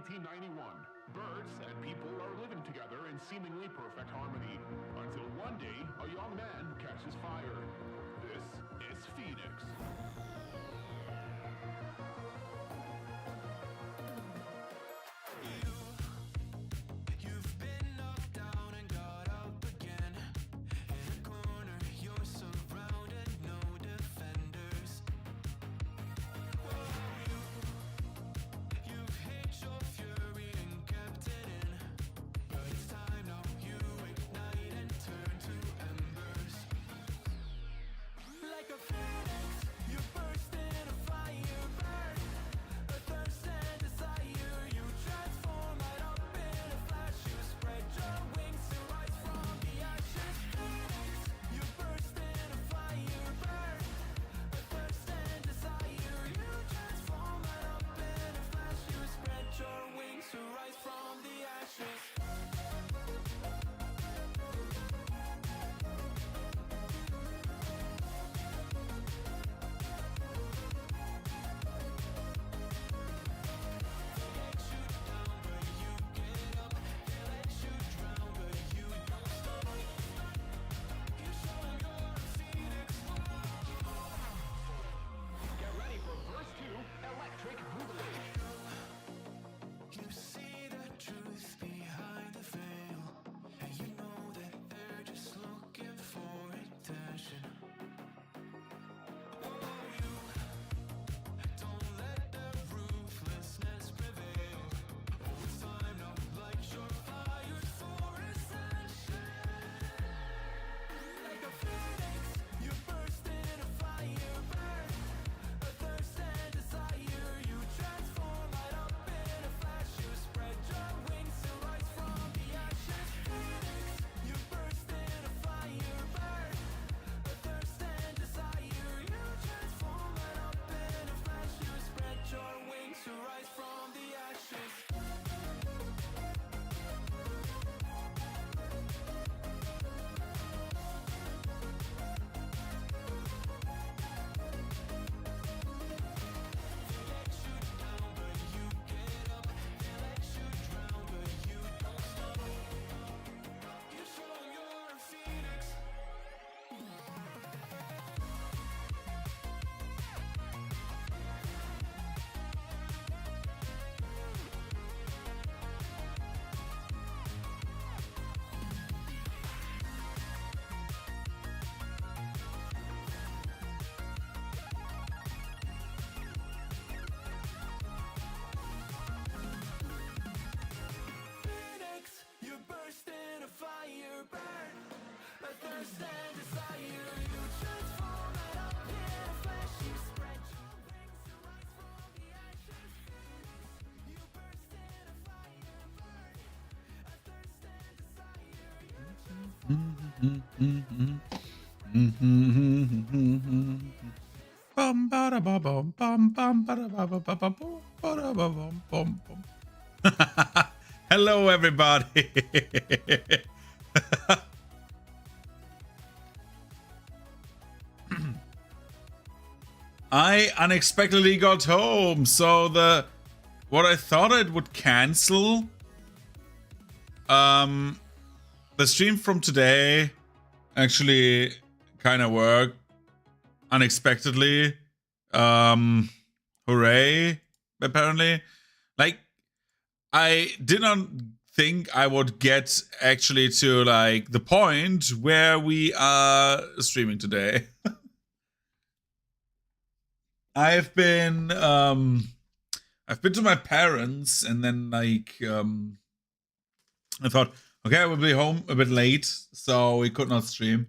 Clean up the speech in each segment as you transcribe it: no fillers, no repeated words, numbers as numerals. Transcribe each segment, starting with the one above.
1991. Birds and people are living together in seemingly perfect harmony, until one day a young man catches fire. This is Phoenix. Hello, everybody. I unexpectedly got home, so what I thought it would cancel the stream from today actually kind of worked unexpectedly. Hooray, apparently. Like, I did not think I would get actually to like the point where we are streaming today. I've been to my parents, and then like I thought, okay, I will be home a bit late, so we could not stream,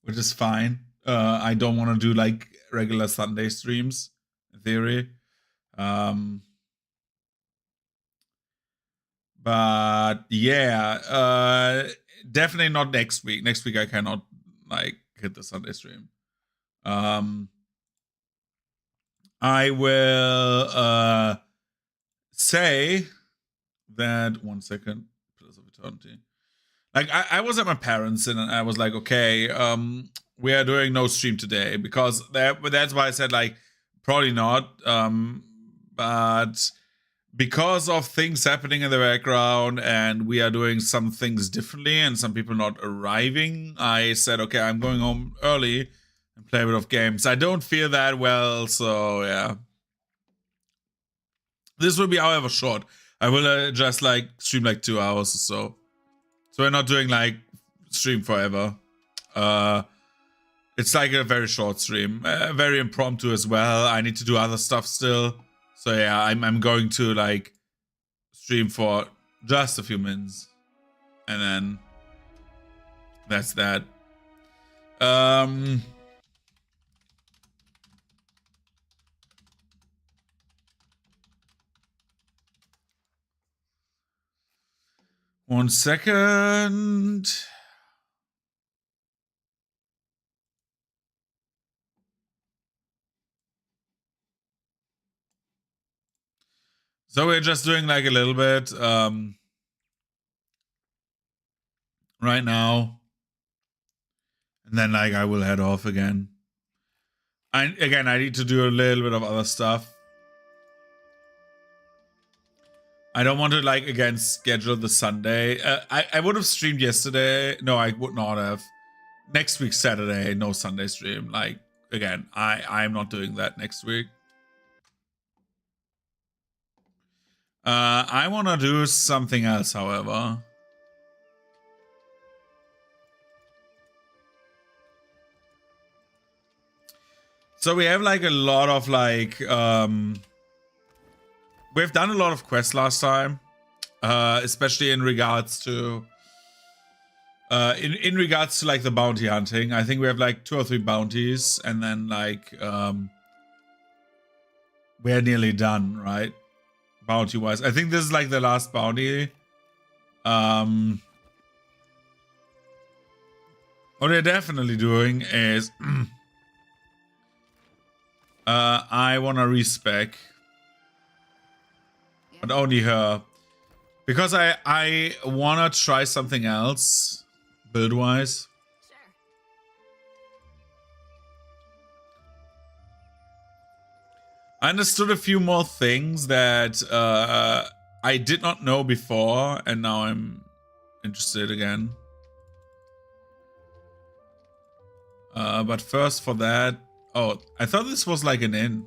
which is fine. I don't want to do like regular Sunday streams, in theory. But yeah, definitely not next week. Next week I cannot like hit the Sunday stream. I will say that 1 second. Pillars of Eternity. Like I was at my parents and I was like, okay, we are doing no stream today because that's why I said like probably not. But because of things happening in the background and we are doing some things differently and some people not arriving, I said, okay, I'm going home early and play a bit of games. I don't feel that well, so yeah. This will be, however, short. I will just like stream like 2 hours or so. So we're not doing like stream forever. It's like a very short stream, very impromptu as well. I need to do other stuff still. So yeah, I'm going to like stream for just a few minutes. And then that's that. One second. So we're just doing like a little bit right now. And then like I will head off again. I need to do a little bit of other stuff. I don't want to like again schedule the Sunday. I would have streamed yesterday. No, I would not have. Next week Saturday, no Sunday stream. Like again, I'm not doing that next week. I want to do something else, however. So we have like a lot of like we've done a lot of quests last time, especially in regards to in regards to like the bounty hunting. I think we have like 2 or 3 bounties, and then like we're nearly done, right? Bounty wise, I think this is like the last bounty. What we're definitely doing is I want to respec, but only her, because I want to try something else build wise. I understood a few more things that I did not know before, and now I'm interested again. But first for that... Oh, I thought this was like an inn.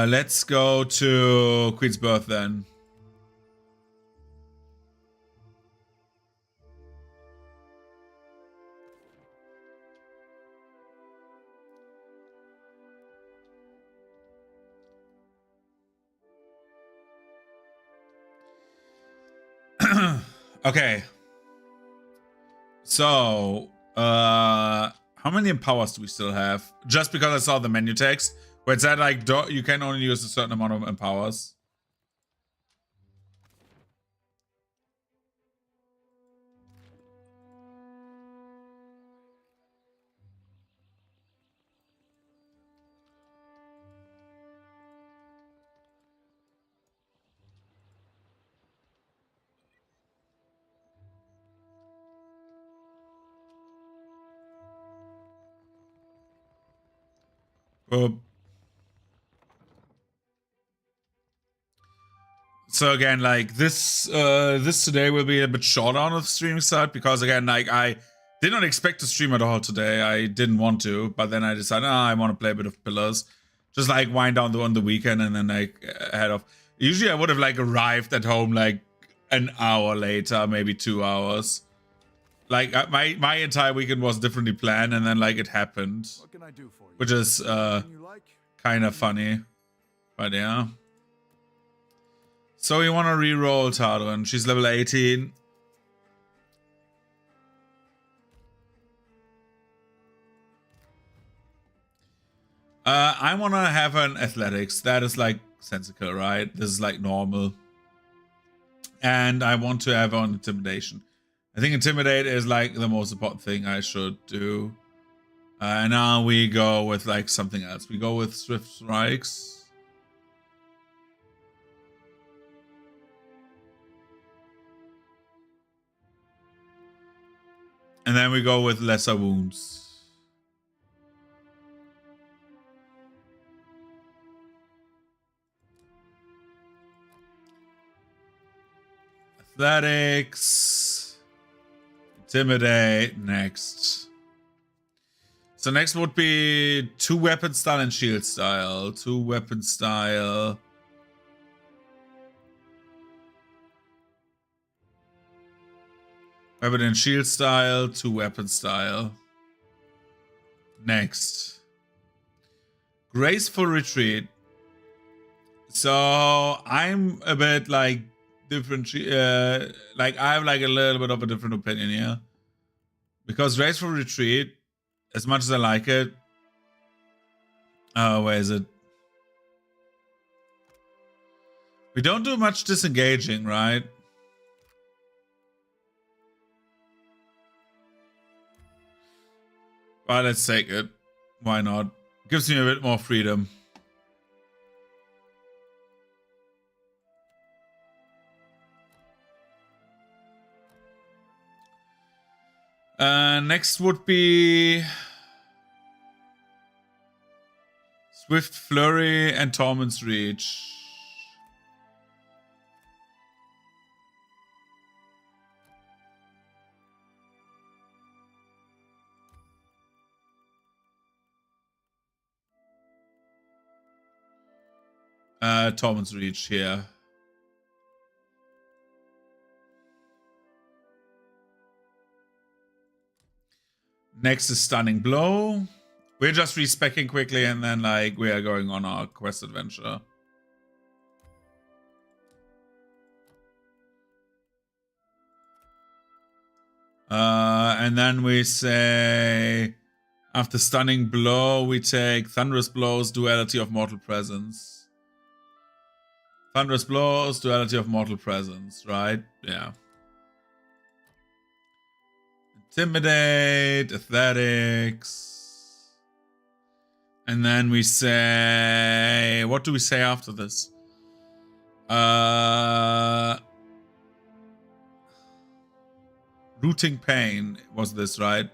Let's go to Queen's Birth then. Okay. So, how many empowers do we still have? Just because I saw the menu text where it said like you can only use a certain amount of empowers. So again, like this today will be a bit shorter on the streaming side, because again, like I did not expect to stream at all today. I didn't want to, but then I decided, I want to play a bit of Pillars, just like wind down on the weekend and then like head off. Usually I would have like arrived at home like an hour later, maybe 2 hours. Like my entire weekend was differently planned, and then like it happened, What can I do for you? which is kind of funny, but yeah. So you want to re-roll Tardwin. She's level 18. I want to have an athletics. That is like sensical, right? This is like normal. And I want to have an intimidation. I think intimidate is like the most important thing I should do. And now we go with like something else. We go with swift strikes. And then we go with lesser wounds. Athletics. Intimidate. Next. So next would be 2 weapon style and shield style. 2 weapon style. Weapon and shield style. 2 weapon style. Next. Graceful retreat. So I'm a bit like different. Like I have like a little bit of a different opinion here. Because graceful retreat, as much as I like it. Oh, where is it? We don't do much disengaging, right? Well, let's take it. Why not? Gives me a bit more freedom. Next would be Swift Flurry and Torment's Reach. Torment's Reach here. Next is Stunning Blow. We're just respecking quickly and then like we are going on our quest adventure. And then we say after Stunning Blow we take Thunderous Blows, Duality of Mortal Presence. Thunderous Blows, Duality of Mortal Presence, right? Yeah. Intimidate, Athletics. And then we say... What do we say after this? Rooting Pain was this, right?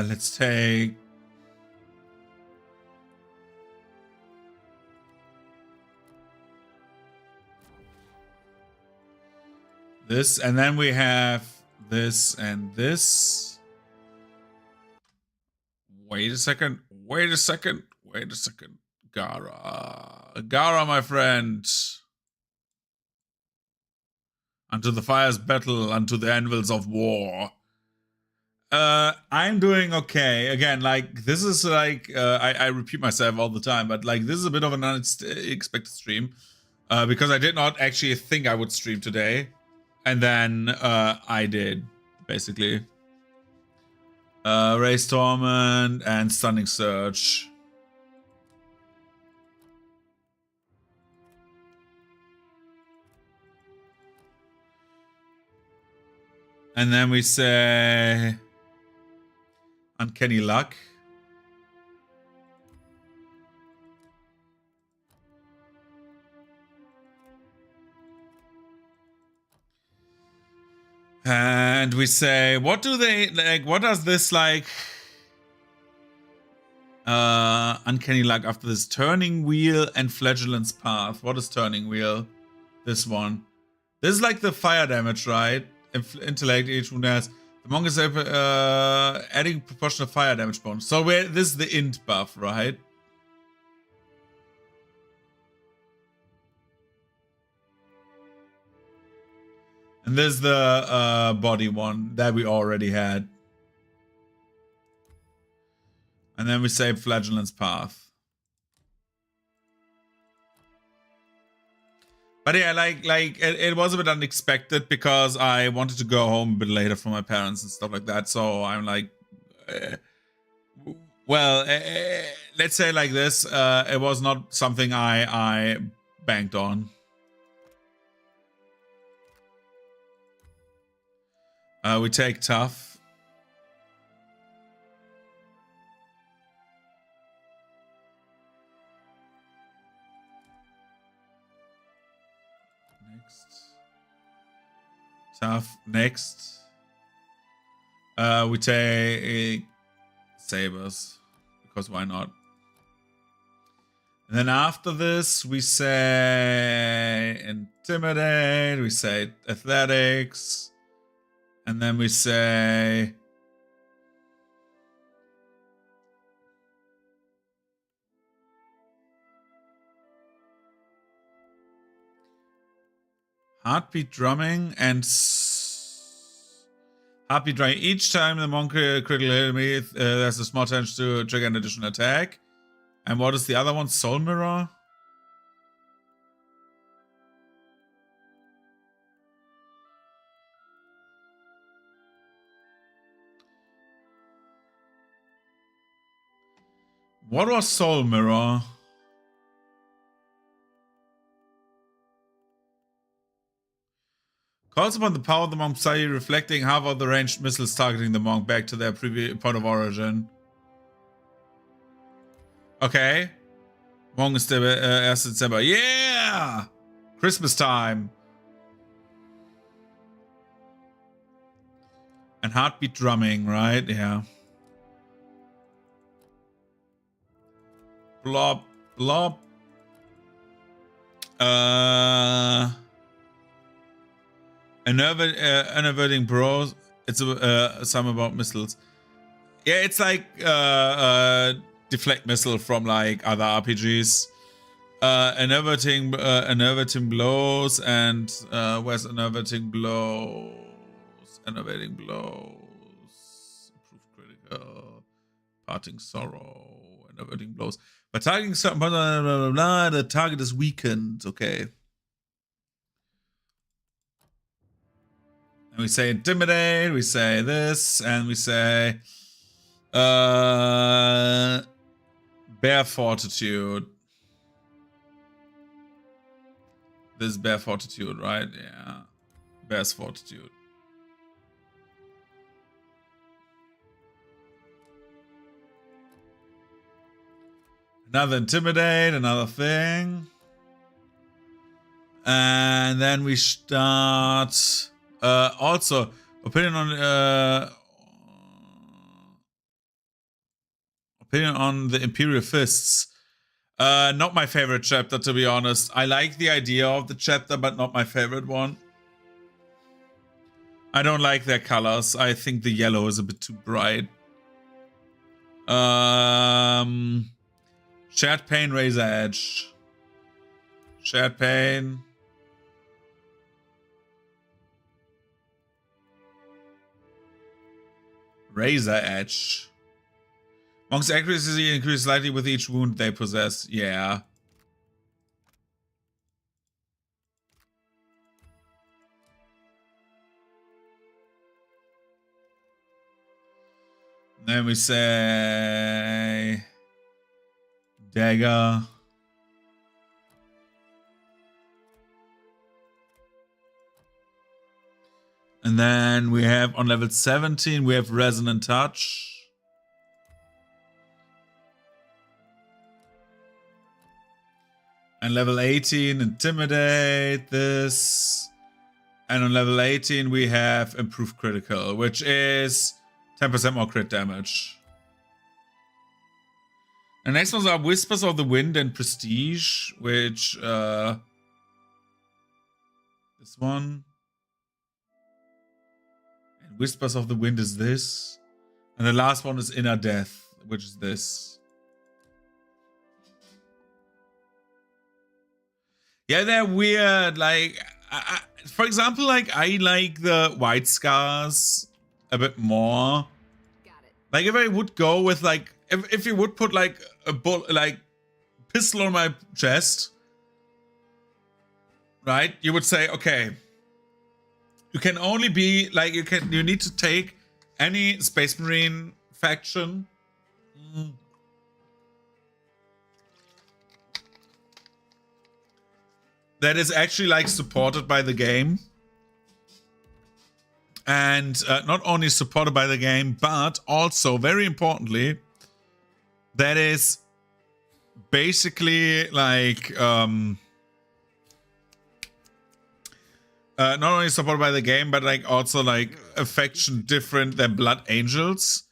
Let's take this, and then we have this and this. Wait a second. Gara, my friend. Unto the fire's battle, unto the anvils of war. I'm doing okay. Again, like, this is like, I repeat myself all the time, but like, this is a bit of an unexpected stream. Because I did not actually think I would stream today. And then, I did, basically. Raise Torment and Stunning Surge. And then we say Uncanny Luck. And we say, what do they like? What does this like? Uncanny Luck after this Turning Wheel and Flagellant's Path. What is Turning Wheel? This one. This is like the fire damage, right? Intellect each wound has the monk is adding proportional fire damage bonus. So this is the int buff, right? And this is the body one that we already had. And then we say Flagellant's Path. But yeah, like it was a bit unexpected because I wanted to go home a bit later from my parents and stuff like that. So I'm like, let's say like this, it was not something I banked on. We take Tough. have next? We take sabers, because why not? And then after this, we say intimidate, we say athletics, and then we say heartbeat drumming and heartbeat drumming. Each time the monk critical hit me, there's a small chance to trigger an additional attack. And what is the other one? Soul Mirror? What was Soul Mirror? Calls upon the power of the monk Psyche, reflecting half of the ranged missiles targeting the monk back to their previous point of origin. Okay. Morgen ist der 1. Dezember. Yeah! Christmas time. And heartbeat drumming, right? Yeah. Blob. Blob. Unnerving bros. It's some about missiles. Yeah, it's like deflect missile from like other RPGs. Unnerving blows and where's unnerving blows? Unnerving blows. Improve critical. Parting sorrow. Unnerving blows. By targeting certain blah, blah, blah, blah, the target is weakened. Okay. And we say intimidate, we say this, and we say bear fortitude. This is bear fortitude, right? Yeah. Bear's fortitude. Another intimidate, another thing. And then we start also opinion on the Imperial Fists. Not my favorite chapter, to be honest. I like the idea of the chapter, but not my favorite one. I don't like their colors. I think the yellow is a bit too bright. Shared Pain, Razor Edge. Shared Pain. Razor Edge. Monk's accuracy increases slightly with each wound they possess. Yeah. Then we say dagger. And then we have on level 17, we have Resonant Touch. And level 18, Intimidate this. And on level 18, we have Improved Critical, which is 10% more crit damage. And next ones are Whispers of the Wind and Prestige, which this one. And Whispers of the Wind is this. And the last one is Inner Death, which is this. Yeah, they're weird. Like, for example, like I like the White Scars a bit more. Like if I would go with like, if you would put like a pistol on my chest, right? You would say, okay, you can only be like, you need to take any Space Marine faction. That is actually like supported by the game. And not only supported by the game, but also, very importantly, that is basically like not only supported by the game, but like also like a faction different than Blood Angels,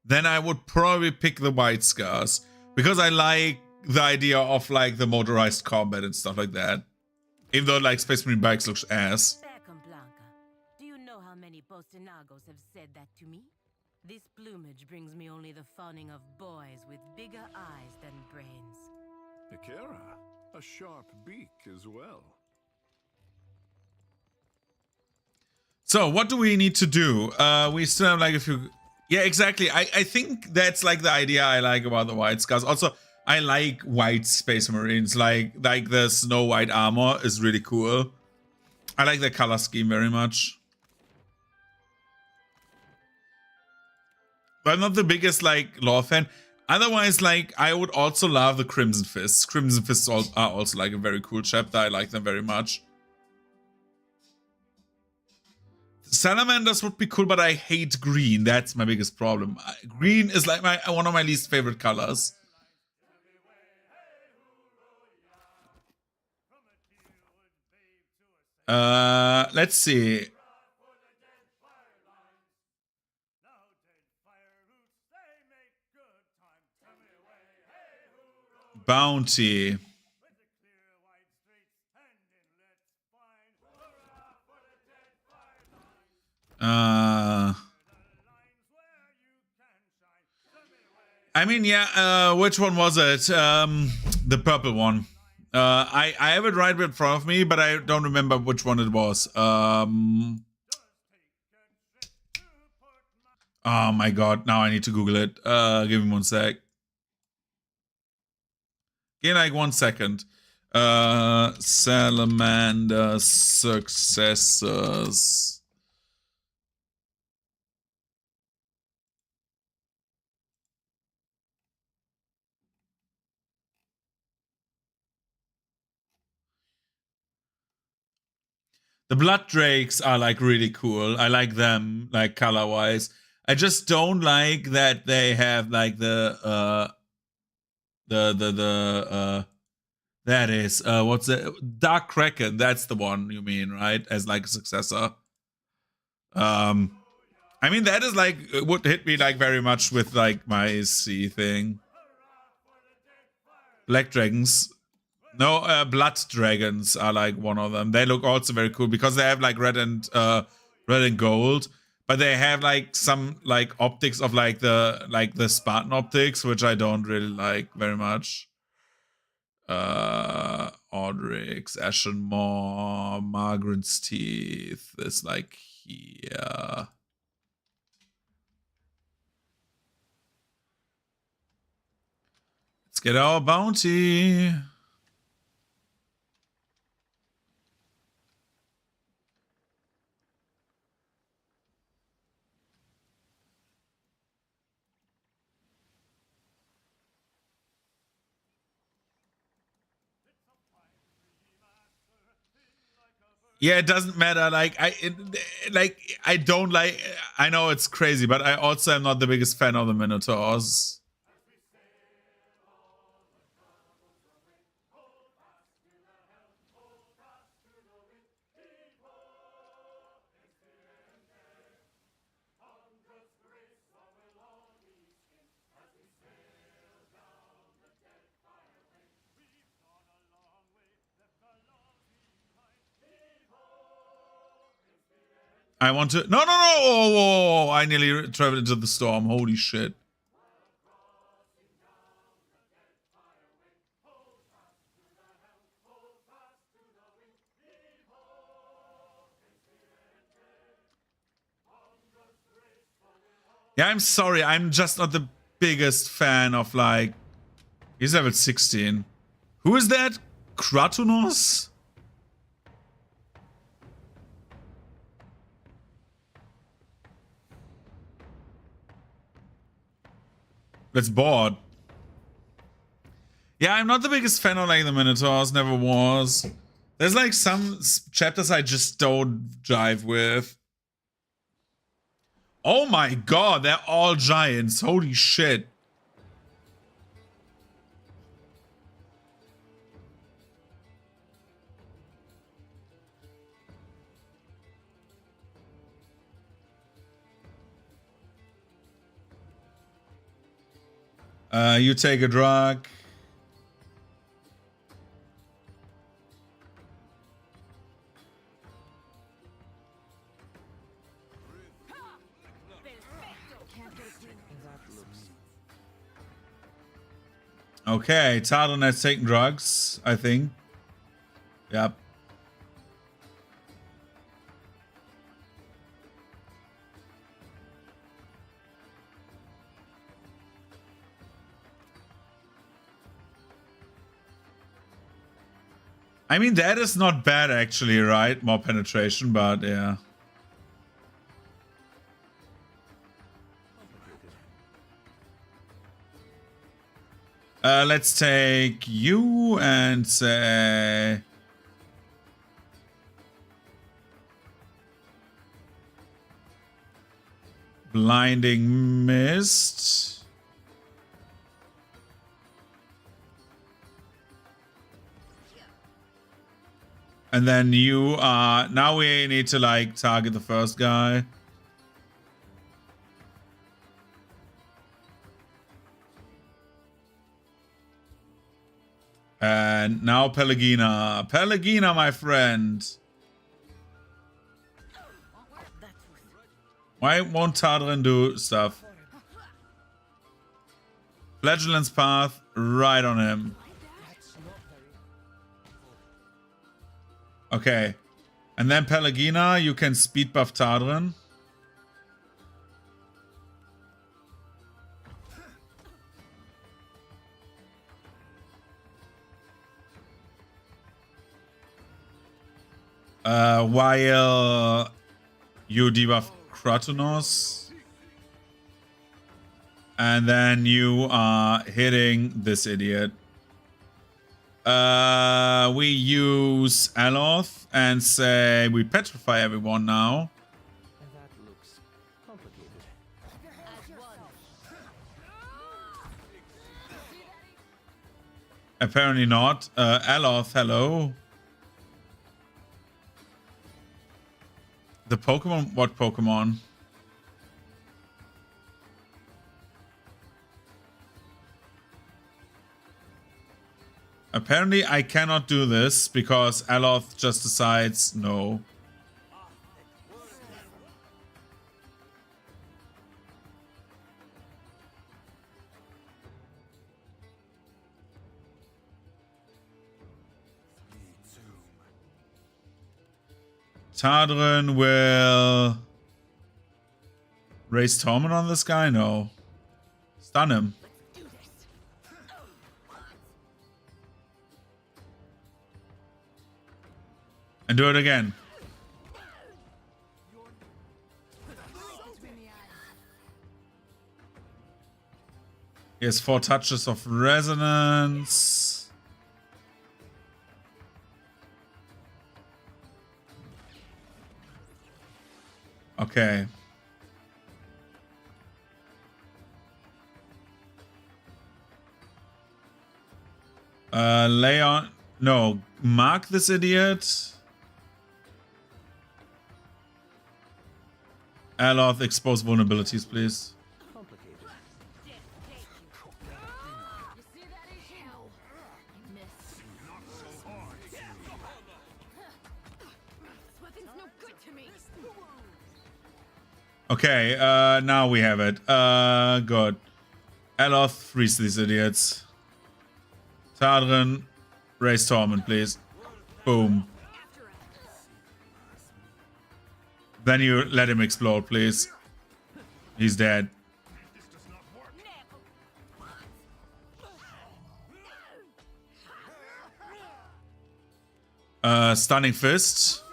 then I would probably pick the White Scars because I like the idea of like the motorized combat and stuff like that. Even though like Space Marine bikes look ass. Do you know how many Postinagos have said that to me? This plumage brings me only the fawning of boys with bigger eyes than brains. Ikera, a sharp beak as well. So what do we need to do? We still have like a few... Yeah, exactly. I think that's like the idea I like about the White Scars. Also, I like white Space Marines. Like the snow white armor is really cool. I like the color scheme very much. But I'm not the biggest like lore fan. Otherwise, like I would also love the Crimson Fists. Crimson Fists are also like a very cool chapter. I like them very much. Salamanders would be cool, but I hate green. That's my biggest problem. Green is like one of my least favorite colors. Let's see. Bounty. I mean, yeah, which one was it? The purple one. I have it right in front of me, but I don't remember which one it was. Oh my god, now I need to Google it. Give me 1 sec. Give me like 1 second. Salamander successors. The Blood Drakes are like really cool. I like them like color wise. I just don't like that they have like that is what's it? Dark Kraken. That's the one you mean, right? As like a successor. I mean that is like it would hit me like very much with like my C thing. Black Dragons. No, Blood Dragons are like one of them. They look also very cool because they have like red and gold, but they have like some like optics of like the Spartan optics, which I don't really like very much. Audrix, Ashen Maw, Margaret's Teeth is like here. Let's get our bounty. Yeah, it doesn't matter. Like I don't like. I know it's crazy, but I also am not the biggest fan of the Minotaurs. I want to. No, no, no! Oh, I nearly traveled into the storm. Holy shit. Yeah, I'm sorry. I'm just not the biggest fan of like. He's level 16. Who is that? Kratunos? That's bored. Yeah, I'm not the biggest fan of like the Minotaurs, never was. There's like some chapters I just don't jive with. Oh my god, they're all giants. Holy shit. You take a drug. Okay, Tardon has taken drugs, I think. Yep. I mean, that is not bad actually, right? More penetration, but yeah. Let's take you and say... Blinding Mist. And then you are... Now we need to like target the first guy. And now Pelagina. Pelagina, my friend. Why won't Tardren do stuff? Flagellant's Path, right on him. Okay. And then Pelagina, you can speed buff Tardren. While you debuff Kratonos. And then you are hitting this idiot. We use Aloth and say we petrify everyone now. That looks complicated. Apparently not. Aloth, hello. The Pokemon? What Pokemon? Apparently I cannot do this because Aloth just decides no. Tardren will raise Torment on this guy? No. Stun him. And do it again. He has 4 touches of resonance. Okay. Lay on. No, mark this idiot. Aloth, expose vulnerabilities, please. Complicated. Okay, now we have it. Good. Aloth, freeze these idiots. Tardren, raise Torment, please. Boom. Then you let him explode, please. He's dead. Stunning Fist.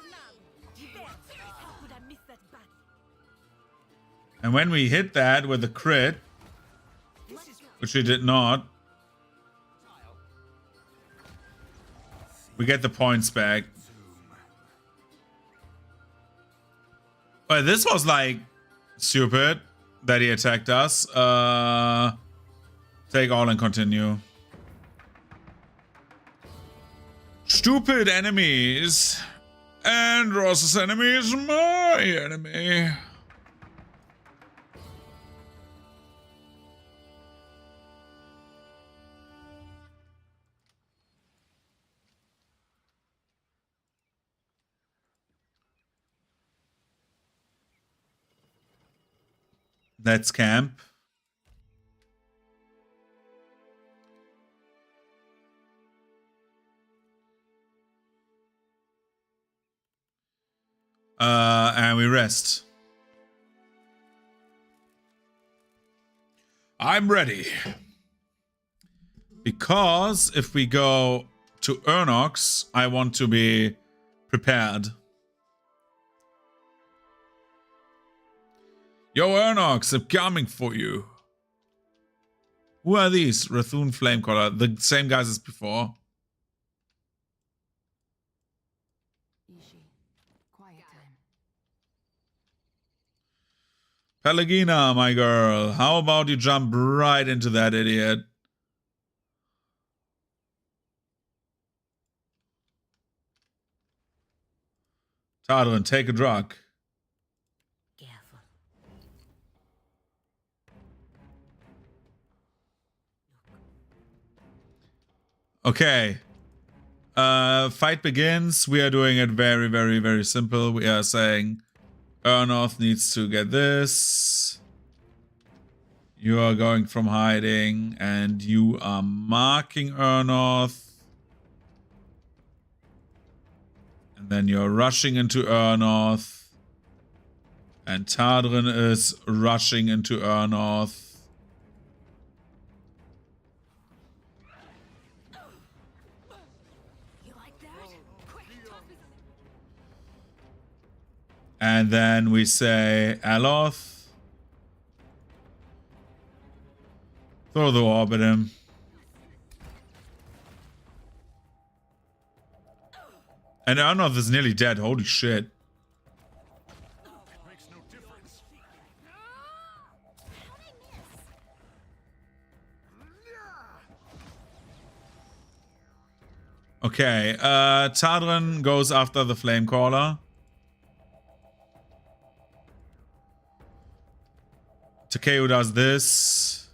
And when we hit that with a crit, which we did not, we get the points back. But this was like stupid that he attacked us. Take all and continue. Stupid enemies. And Ross's enemy is my enemy. That's camp. And we rest. I'm ready. Because if we go to Ernox, I want to be prepared. Yo, Ernox, I'm coming for you. Who are these? Rathun Flamecaller. The same guys as before. Quiet time. Pelagina, my girl. How about you jump right into that idiot? Tadrin, take a drug. Careful. Okay. Fight begins. We are doing it very, very, very simple. We are saying Ernoth needs to get this. You are going from hiding and you are marking Ernoth. And then you're rushing into Ernoth. And Tadrin is rushing into Ernoth. You like that? Quick, And then we say Aloth. Throw the orb at him. And Ernoth is nearly dead. Holy shit. Makes no difference. Okay, Tadrin goes after the Flamecaller. Takeo does this.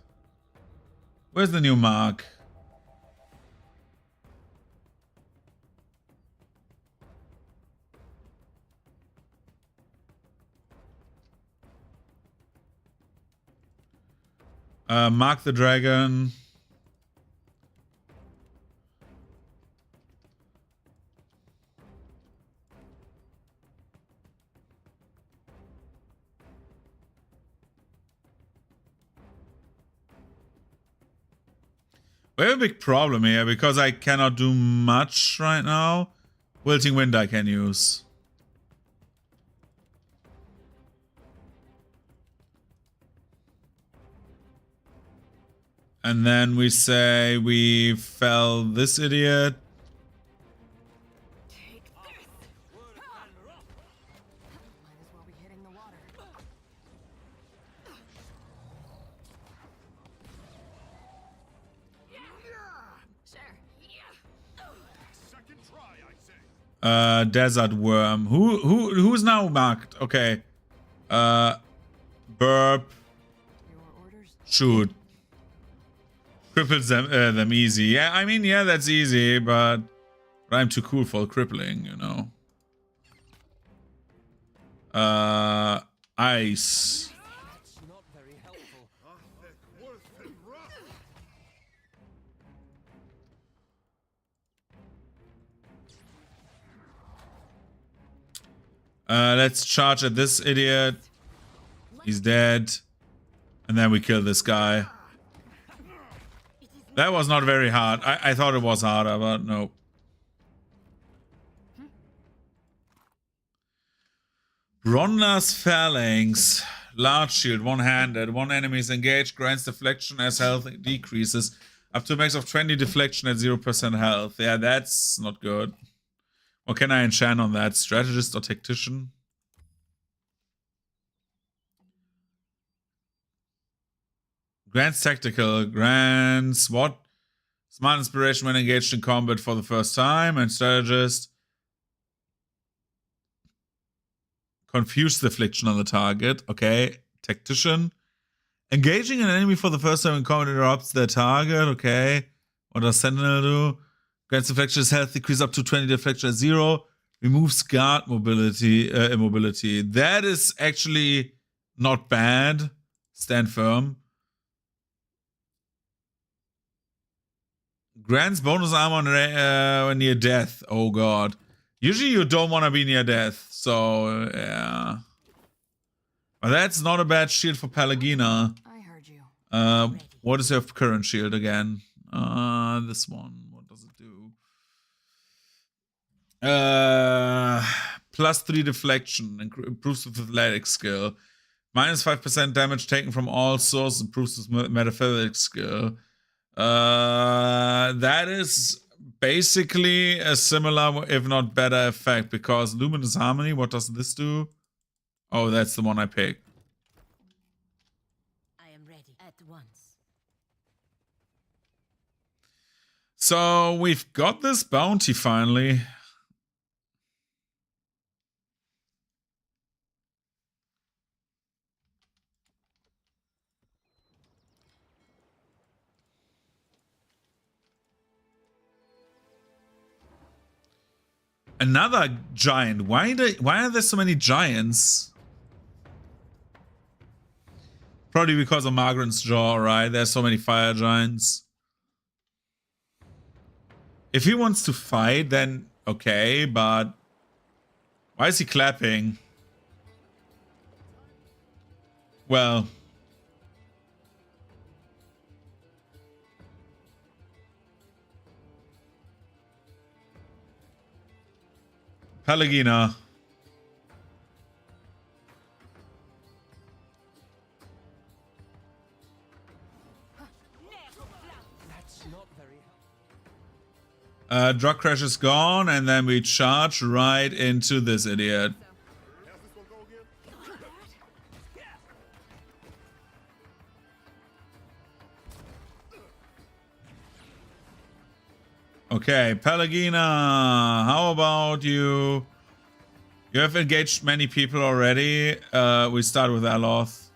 Where's the new mark? Mark the dragon. We have a big problem here because I cannot do much right now. Wilting Wind I can use. And then we say we fell this idiot. take this. Might as well be hitting the water. Sure. Second try, I say. Desert Worm. Who's now marked? Okay. Burp. Your orders? Shoot. Cripples them easy. Yeah, I mean, yeah, that's easy, but I'm too cool for crippling, you know. Ice. That's not very helpful. Let's charge at this idiot. He's dead. And then we kill this guy. That was not very hard. I thought it was harder, but no. Ronda's Phalanx. Large shield, one-handed. One enemy is engaged, grants deflection as health decreases. Up to a max of 20 deflection at 0% health. Yeah, that's not good. What can I enchant on that? Strategist or Tactician? Grants Tactical. Grants what? Smart Inspiration when engaged in combat for the first time. And Strategist. Confuse Deflection on the target. Okay. Tactician. Engaging an enemy for the first time in combat interrupts their target. Okay. What does Sentinel do? Grants deflection is health decrease up to 20 deflection at 0. Removes guard mobility, immobility. That is actually not bad. Stand firm. Grants bonus armor when near death. Oh god. Usually you don't want to be near death. So, yeah. But that's not a bad shield for Pelagina. I heard you. What is your current shield again? This one. What does it do? +3 deflection. Improves with athletic skill. -5% damage taken from all sources. Improves with metaphysic skill. That is basically a similar, if not better, effect. Because Luminous Harmony, what does this do? Oh, that's the one I picked. I am ready at once. So we've got this bounty finally. Another giant. Why are there so many giants? Probably because of Margaret's jaw, right? There's so many fire giants. If he wants to fight, then okay, but why is he clapping? Well, Pelagina. That's not very Drug crash is gone, and then we charge right into this idiot. Okay, Pelagina, how about you? You have engaged many people already. We start with Aloth.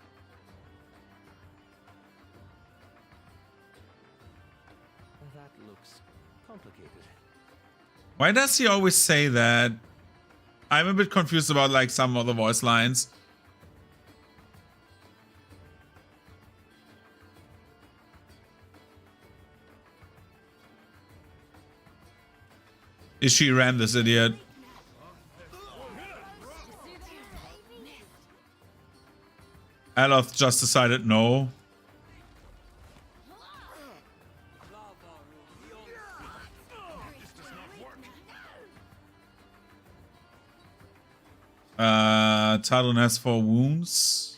That looks complicated. Why does he always say that? I'm a bit confused about like some of the voice lines. Is she ran this idiot? Aloth just decided no. Talon has 4 wounds.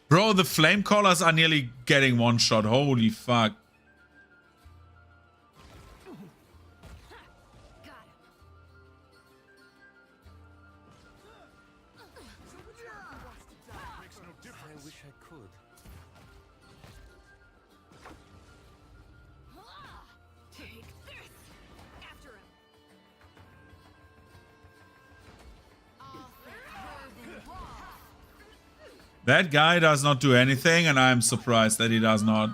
Bro, the flame callers are nearly getting one shot. Holy fuck. I wish I could. Take this! After him! That guy does not do anything, and I'm surprised that he does not.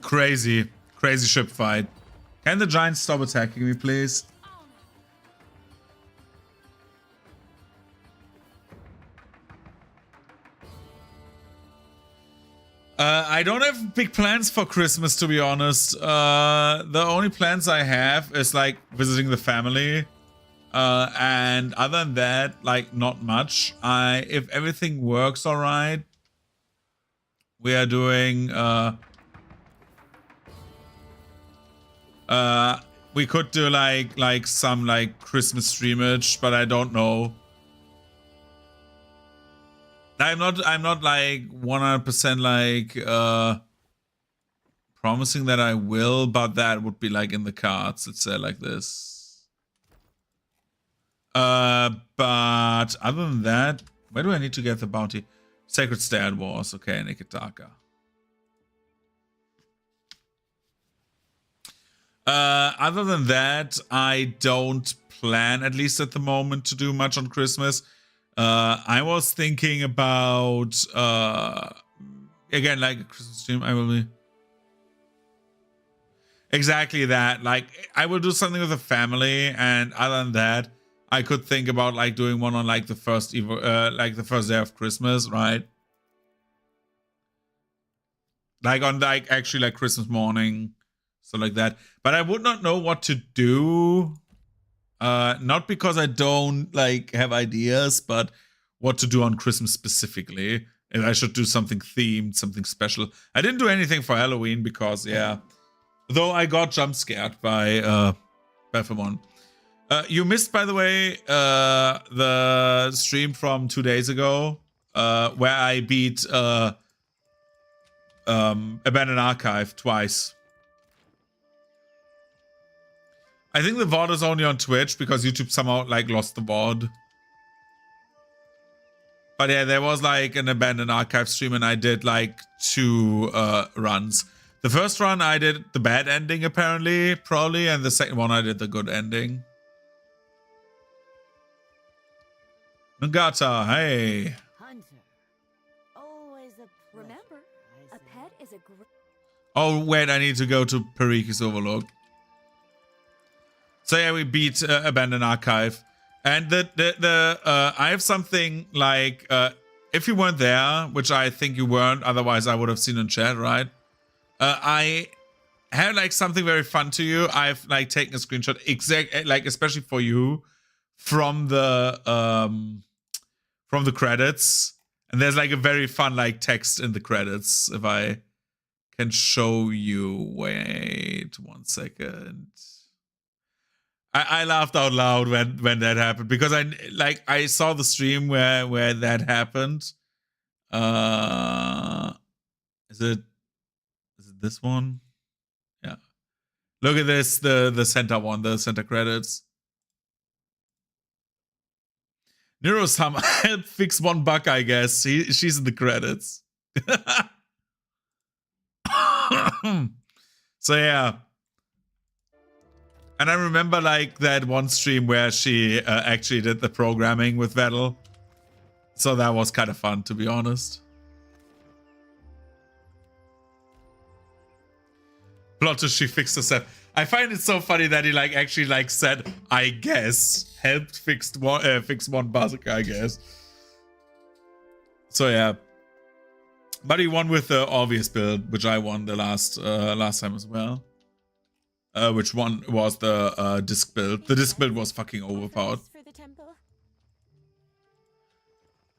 Crazy. Crazy ship fight. Can the giants stop attacking me, please? I don't have big plans for Christmas, to be honest. The only plans I have is like visiting the family. And other than that, like not much. If everything works all right, we are doing we could do like some like Christmas streamage, but I don't know. I'm not like 100% like promising that I will, but that would be like in the cards. Let's say like this. But other than that, where do I need to get the bounty? Sacred Stair Wars. Okay, Nikitaka. Other than that, I don't plan, at least at the moment, to do much on Christmas. I was thinking about again, like a Christmas stream. I will be exactly that. Like, I will do something with the family, and other than that, I could think about like doing one on like the first day of Christmas, right? Like on like actually like Christmas morning, so like that. But I would not know what to do. Not because I don't like have ideas, but what to do on Christmas specifically. If I should do something themed, something special. I didn't do anything for Halloween because, yeah. Though I got jump scared by Peppermon. You missed, by the way, the stream from 2 days ago, where I beat Abandoned Archive twice. I think the VOD is only on Twitch because YouTube somehow like lost the VOD. But yeah, there was like an Abandoned Archive stream and I did like 2 runs. The first run I did the bad ending apparently, probably, and the second one I did the good ending. Nagata, hey. Hunter, always a Remember, a pet is a great. Oh wait, I need to go to Periki's Overlook. So yeah, we beat Abandoned Archive. And I have something like, if you weren't there, which I think you weren't, otherwise I would have seen in chat, right? I have like something very fun to you. I've like taken a screenshot, like especially for you, from the credits. And there's like a very fun like text in the credits. If I can show you, wait 1 second. I laughed out loud when that happened because I saw the stream where that happened. Is it this one? Yeah. Look at this, the center one, the center credits. Nero-sama helped fix one bug, I guess. She's in the credits. So yeah. And I remember like that one stream where she actually did the programming with Vettel. So that was kind of fun, to be honest. Plot twist, she fixed herself. I find it so funny that he like actually like said, I guess, helped fix one bug, I guess. So yeah. But he won with the obvious build, which I won the last time as well. Which one was the disc build? The disc build was fucking overpowered.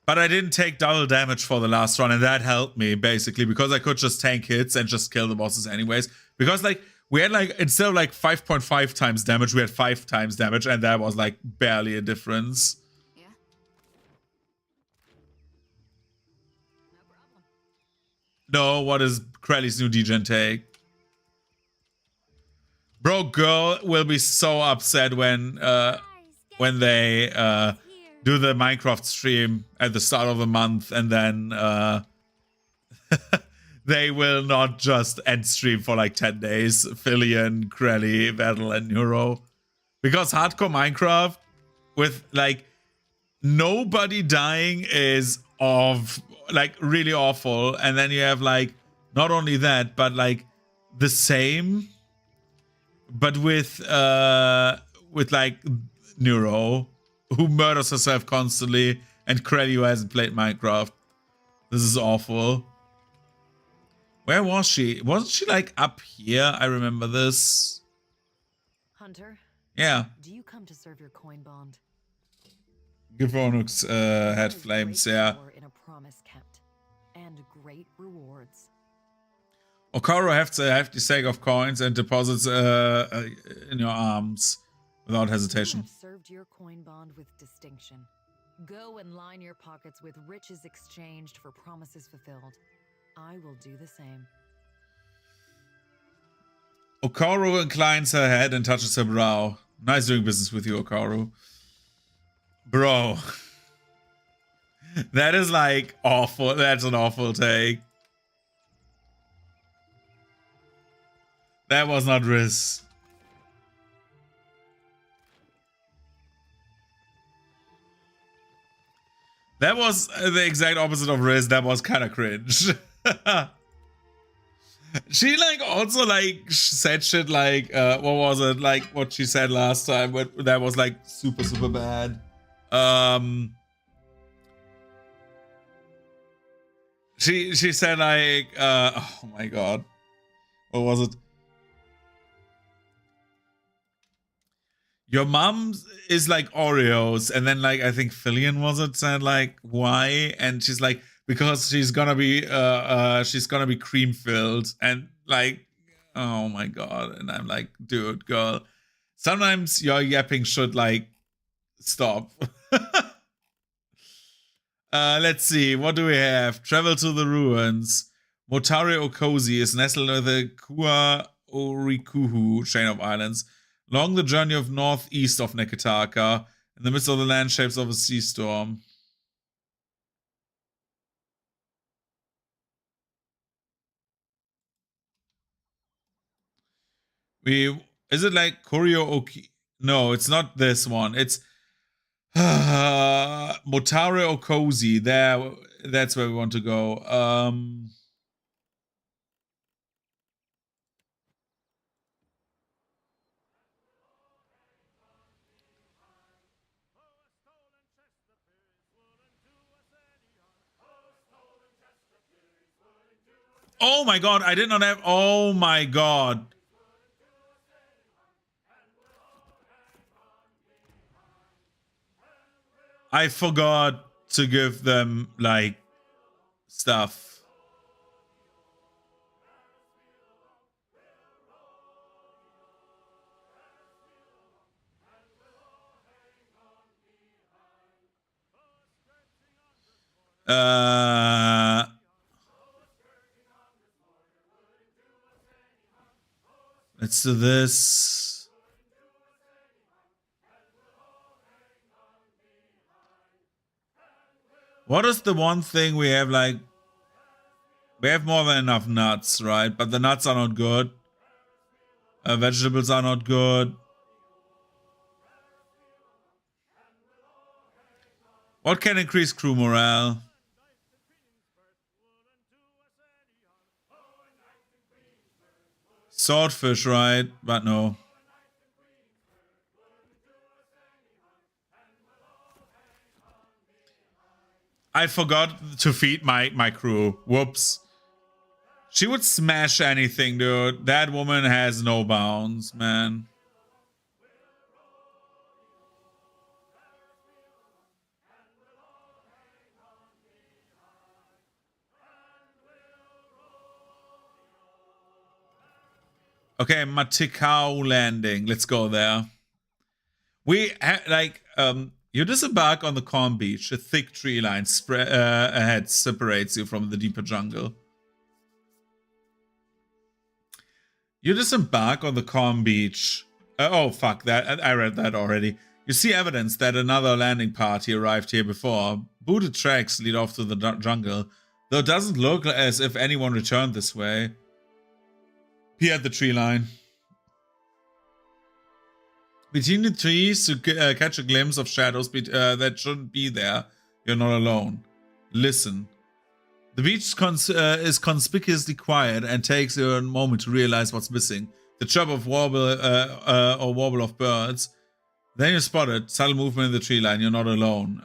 But I didn't take double damage for the last run, and that helped me, basically, because I could just tank hits and just kill the bosses anyways. Because, like, we had, like, instead of, like, 5.5 times damage, we had 5 times damage, and that was, like, barely a difference. Yeah. No problem. No, what is Krelly's new degen take? Bro, girl will be so upset when they do the Minecraft stream at the start of the month, and then they will not just end stream for like 10 days. Fillion, Krelly, Battle, and Neuro. Because hardcore Minecraft with like nobody dying is really awful. And then you have like not only that, but like the same, but with like Neuro, who murders herself constantly, and Krelly, who hasn't played Minecraft. This is awful. Where was she? Wasn't she like up here? I remember this. Hunter, Yeah. do you come to serve your coin bond? Givonux had flames, yeah. In a promise kept, and great rewards. Okaro have the hefty sake of coins and deposits in your arms without hesitation. You have served your coin bond with distinction. Go and line your pockets with riches exchanged for promises fulfilled. I will do the same. Okaru inclines her head and touches her brow. Nice doing business with you, Okaru. Bro. That is like awful. That's an awful take. That was not Riz. That was the exact opposite of Riz. That was kind of cringe. She like also like said shit like what was it, like what she said last time that was like super bad. She said like oh my god, what was it? Your mom is like Oreos, and then like I think Fillion was it said like why, and she's like because she's gonna be cream filled, and like oh my god, and I'm like dude, girl, sometimes your yapping should like stop. Let's see, what do we have? Travel to the ruins. Motare Okozi is nestled with the Kua Orikuhu chain of islands. Along the journey of northeast of Neketaka, in the midst of the landscapes of a sea storm. Is it like Koryo Oki? No, it's not this one. It's Motare Okozi. That's where we want to go. Oh my god, I did not have. Oh my god. I forgot to give them like stuff. Let's do this. What is the one thing we have? Like, we have more than enough nuts, right? But the nuts are not good. Vegetables are not good. What can increase crew morale? Swordfish, right? But no. I forgot to feed my crew. Whoops. She would smash anything, dude. That woman has no bounds, man. Okay, Matikau Landing. Let's go there. We you disembark on the calm beach. A thick tree line ahead separates you from the deeper jungle. You disembark on the calm beach. Oh fuck that! I read that already. You see evidence that another landing party arrived here before. Booted tracks lead off to the jungle, though it doesn't look as if anyone returned this way. Peer at the tree line. Between the trees, you catch a glimpse of shadows that shouldn't be there. You're not alone. Listen. The beach is conspicuously quiet and takes you a moment to realize what's missing. The chirp of warble or warble of birds. Then you spot it. Subtle movement in the tree line. You're not alone.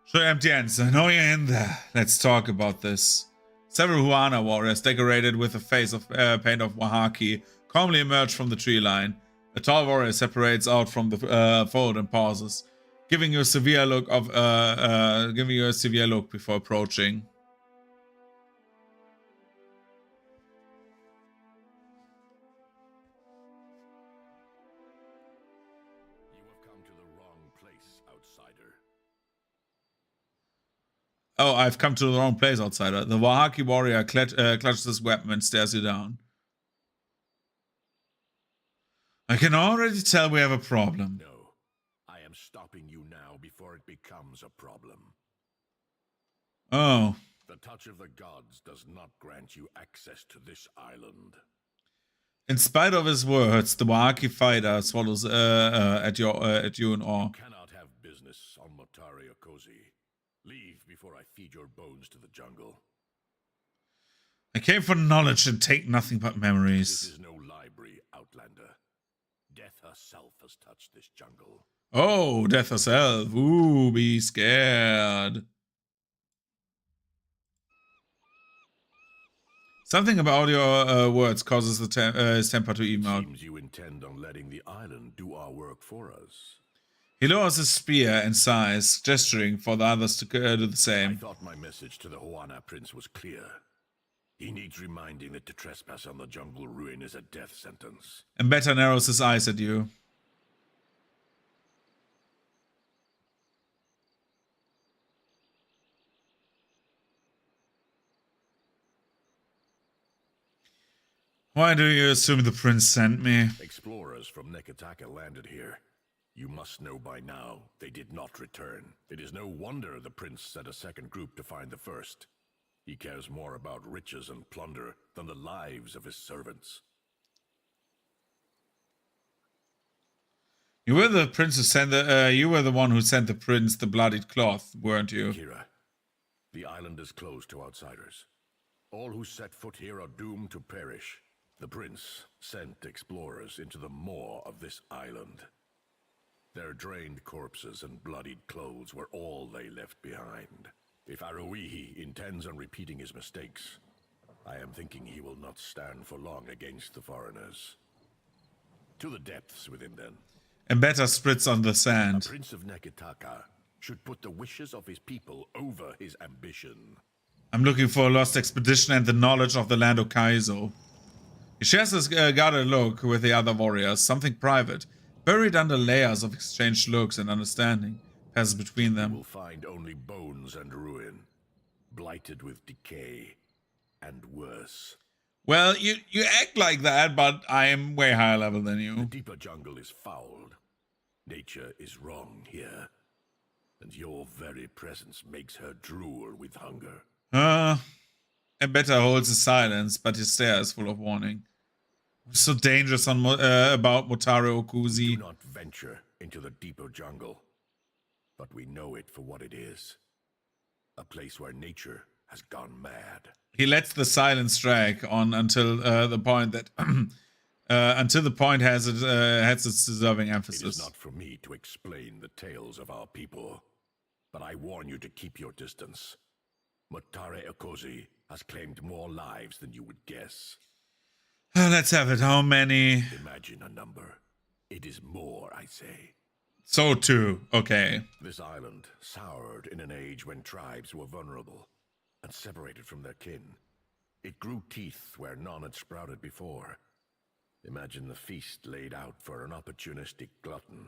Show empty hands. I know you're in there. Let's talk about this. Several Huana warriors decorated with a face of paint of Wahaki calmly emerge from the tree line. A tall warrior separates out from the fold and pauses, giving you a severe look before approaching. You have come to the wrong place, outsider. Oh, I've come to the wrong place, outsider. The Wahaki warrior clutches his weapon and stares you down. I can already tell we have a problem. No, I am stopping you now before it becomes a problem. Oh. The touch of the gods does not grant you access to this island. In spite of his words, the Wahaki fighter swallows at you in awe. Cannot have business on Motari Okozi. Leave before I feed your bones to the jungle. I came for knowledge and take nothing but This memories. is no library, Outlander. Death herself has touched this jungle. Oh, death herself. Ooh, be scared. Something about your words causes his temper to even out. Seems you intend on letting the island do our work for us. He lowers his spear and sighs, gesturing for the others to do the I same. thought my message to the Huana Prince was clear. He needs reminding that to trespass on the jungle ruin is a death sentence. And Beta narrows his eyes at you. Why do you assume the prince sent me? Explorers from Nekataka landed here. You must know by now, they did not return. It is no wonder the prince sent a second group to find the first. He cares more about riches and plunder than the lives of his servants. You were the prince who sent the. You were the one who sent the prince the bloodied cloth, weren't you? Kira, the island is closed to outsiders. All who set foot here are doomed to perish. The prince sent explorers into the maw of this island. Their drained corpses and bloodied clothes were all they left behind. If Aruihi intends on repeating his mistakes, I am thinking he will not stand for long against the foreigners. To the depths within them. And Beta spritz on the A sand. prince of Nekataka should put the wishes of his people over his ambition. I'm looking for a lost expedition and the knowledge of the land of Kaizo. He shares his guarded look with the other warriors, something private, buried under layers of exchanged looks and understanding, passes between You them. will find only bones and ruin, blighted with decay, and worse. Well, you act like that, but I am way higher level than The you. deeper jungle is fouled. Nature is wrong here. And your very presence makes her drool with hunger. And Beta holds his silence, but his stare is full of warning. So dangerous on about Motaro Do Okuzi. not venture into the deeper jungle. But we know it for what it is. A place where nature has gone mad. He lets the silence drag on until the point that until the point has its deserving It is emphasis. not for me to explain the tales of our people. But I warn you to keep your distance. Motare Okozi has claimed more lives than you would guess. Let's have it. How many? Imagine a number. It is more, I say. So two. Okay. This island soured in an age when tribes were vulnerable and separated from their kin. It grew teeth where none had sprouted before. Imagine the feast laid out for an opportunistic glutton.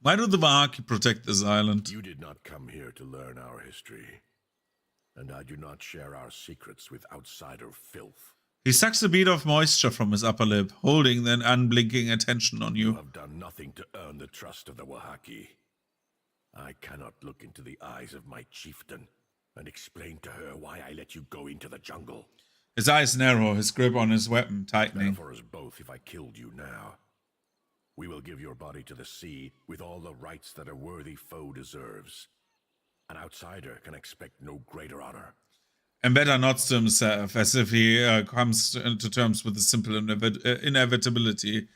Why do the Wahaki protect this island? You did not come here to learn our history. And I do not share our secrets with outsider filth. He sucks a bead of moisture from his upper lip, holding then unblinking attention on You you. have done nothing to earn the trust of the Wahaki. I cannot look into the eyes of my chieftain and explain to her why I let you go into the jungle. His eyes narrow, his grip on his weapon Better tightening. for us both if I killed you now. We will give your body to the sea with all the rights that a worthy foe deserves. An outsider can expect no greater honor. And Beta nods to himself as if he comes to terms with the simple inevitability.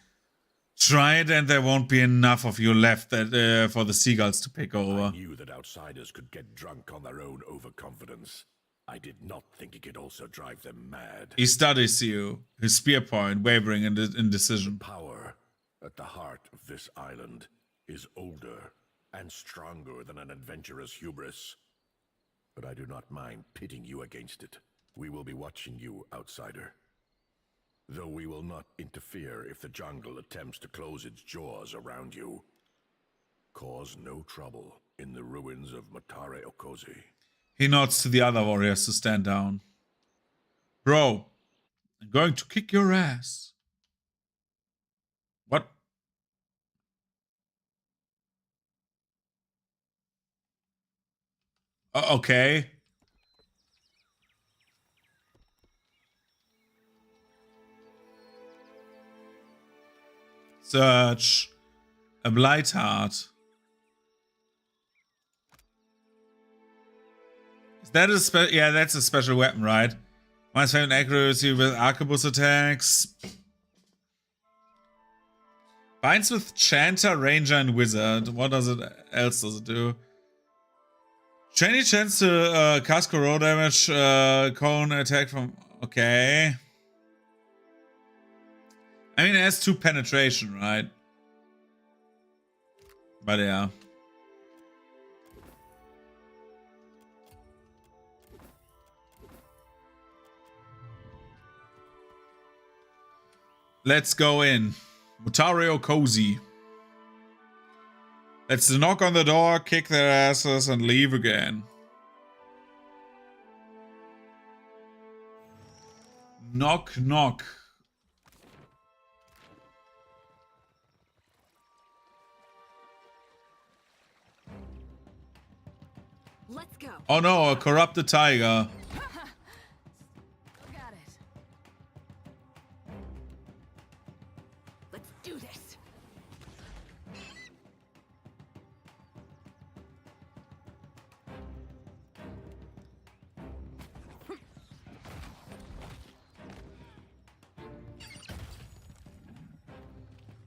Try it and there won't be enough of you left for the seagulls to pick I over. knew that outsiders could get drunk on their own overconfidence. I did not think it could also drive them mad. He studies you, his spear point wavering in indecision. Power at the heart of this island is older and stronger than an adventurous hubris. But I do not mind pitting you against it. We will be watching you, outsider. Though we will not interfere if the jungle attempts to close its jaws around you. Cause no trouble in the ruins of Motare Okozi. He nods to the other warriors to stand down. Bro, I'm going to kick your ass. What? Okay. Search. A Blight Heart. Is that a special? Yeah, that's a special weapon, right? Minus 5 accuracy with arquebus attacks. Binds with Chanter, Ranger, and Wizard. What else does it do? Any chance to cast corrode damage, cone attack from... Okay. I mean, it has 2 penetration, right? But yeah. Let's go in. Mutario Cozy. Let's knock on the door, kick their asses, and leave again. Knock, knock. Let's go. Oh no, a corrupted tiger. Got it. Let's do this.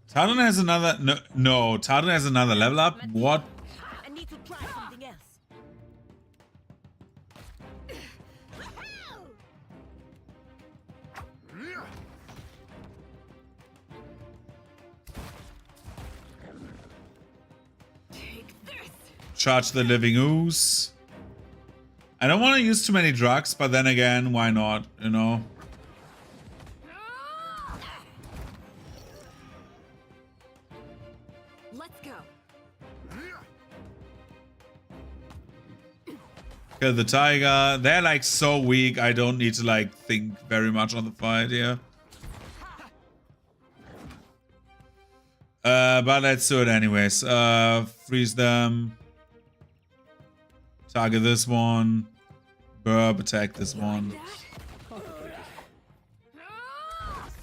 Talon has another... No, Talon has another level up? What? I need to try something else. Take this. Charge the living ooze. I don't want to use too many drugs, but then again, why not? You know? Let's go. Kill the tiger. They're like so weak. I don't need to like think very much on the fight here. But let's do it anyways. Freeze them. Target this one. Burb, attack this one.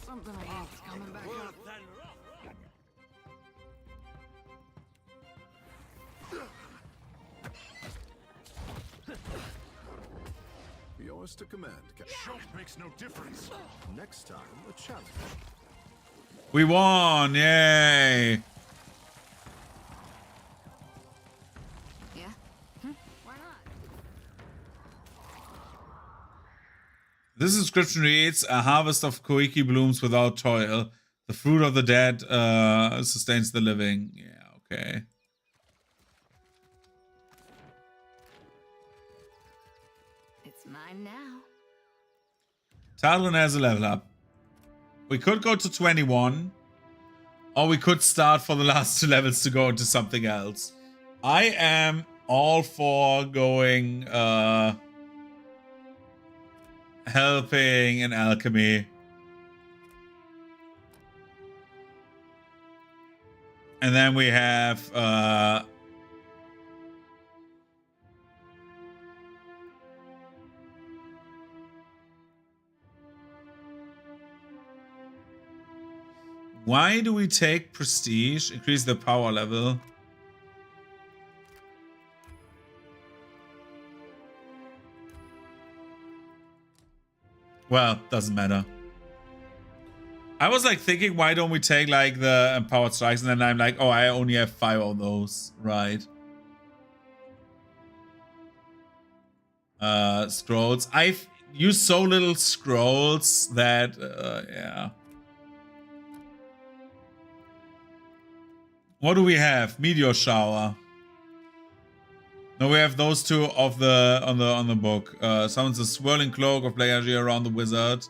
Something I think's coming back up. Yours to command, Captain. Choke makes no difference. Next time, a challenge. We won! Yay! Yeah? Why not? This inscription reads, a harvest of koiki blooms without toil. The fruit of the dead sustains the living. Yeah, okay. It's mine now. Talon has a level up. We could go to 21. Or we could start for the last 2 levels to go into something else. I am all for going helping in alchemy. And then we have why do we take prestige? Increase the power level. Well, doesn't matter. I was like thinking, why don't we take like the empowered strikes? And then I'm like, oh, I only have 5 of those. Right. Scrolls. I've used so little scrolls that, yeah. What do we have? Meteor shower. No, we have those 2 of the on the book. Summons a swirling cloak of Legacy around the wizard.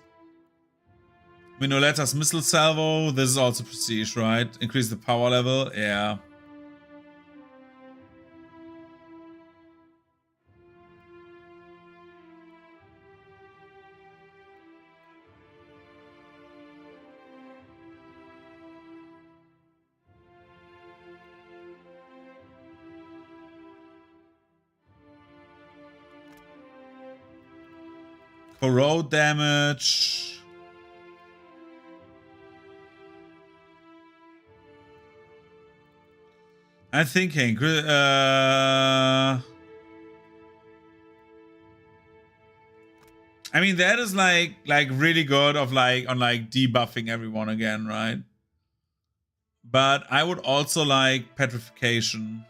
Minoletta's missile salvo. This is also prestige, right? Increase the power level. Yeah. Corrode damage. I'm thinking. I mean, that is like really good of like on like debuffing everyone again, right? But I would also like petrification.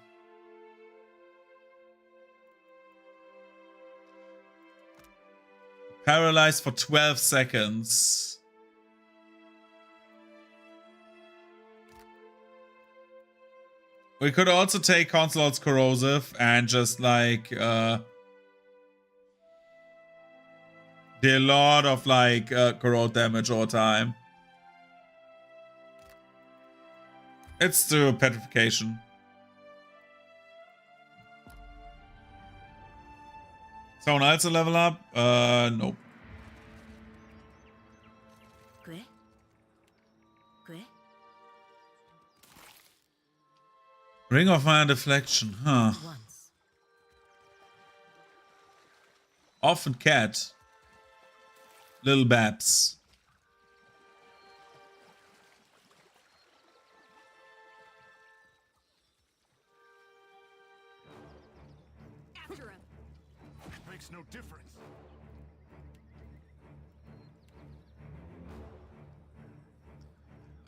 Paralyzed for 12 seconds. We could also take Consul's Corrosive and just like deal a lot of like corrode damage over time. It's through petrification. Someone else a level up? Nope. Ring of Fire Deflection, huh? Often Cat. Little Babs. After him. Makes no difference.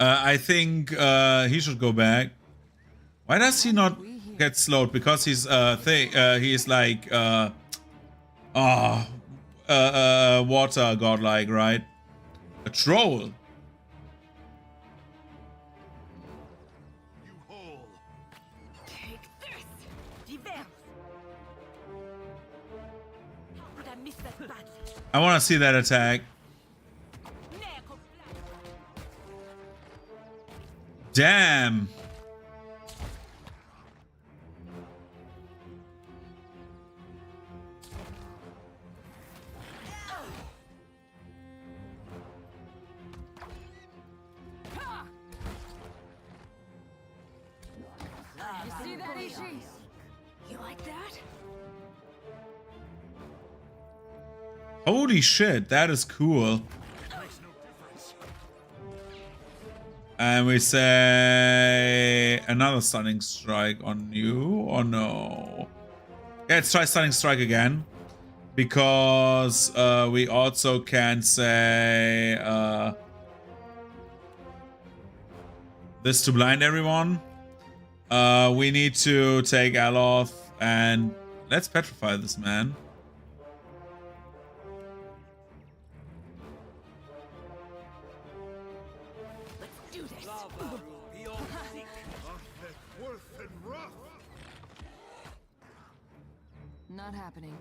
I think he should go back. Why does he not get slowed? Because he's he's like water godlike, right? A troll. You hole. Take this. Divers. How could I miss that badly? I want to see that attack. Damn. You see that, Ishi? You like that? Holy shit, that is cool. And we say another stunning strike on you, or no? Yeah, let's try stunning strike again. Because we also can say this to blind everyone. We need to take Aloth and let's petrify this man. Not happening.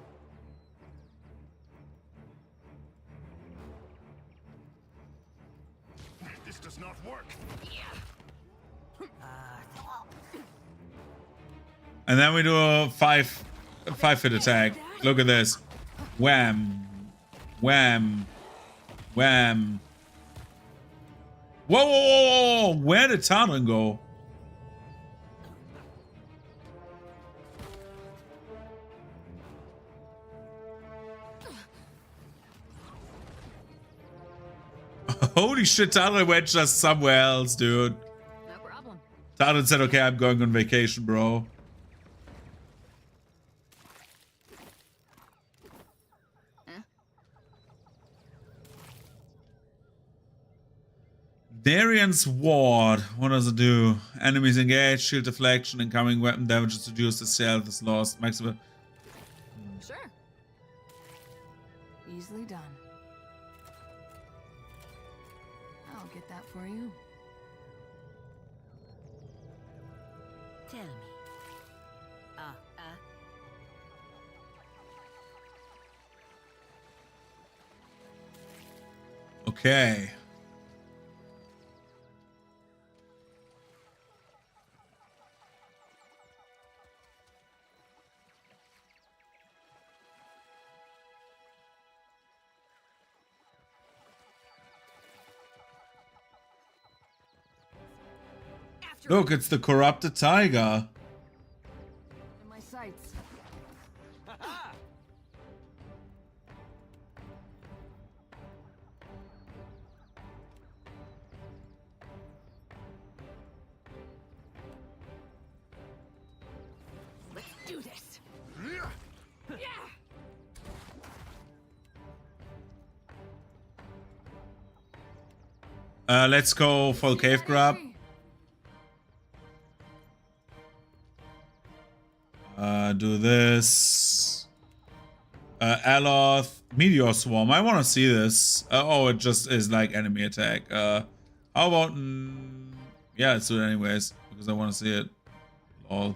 This does not work. And then we do a 5-hit attack. Look at this. Wham. Wham. Wham. Whoa, whoa, whoa, whoa. Where did Talon go? Holy shit, Talon went just somewhere else, dude. No problem. Talon said, okay, I'm going on vacation, bro. Darian's Ward. What does it do? Enemies engaged, shield deflection, incoming weapon damage is reduced, the stealth is lost. Maximum. Sure. Easily done. I'll get that for you. Tell me. Okay. Look, it's the corrupted tiger. In my sights. do this. Let's go for the cave grab. Do this. Aloth, Meteor Swarm. I want to see this. Oh, it just is like enemy attack. How about... yeah, let's do it anyways, because I want to see it. Lol.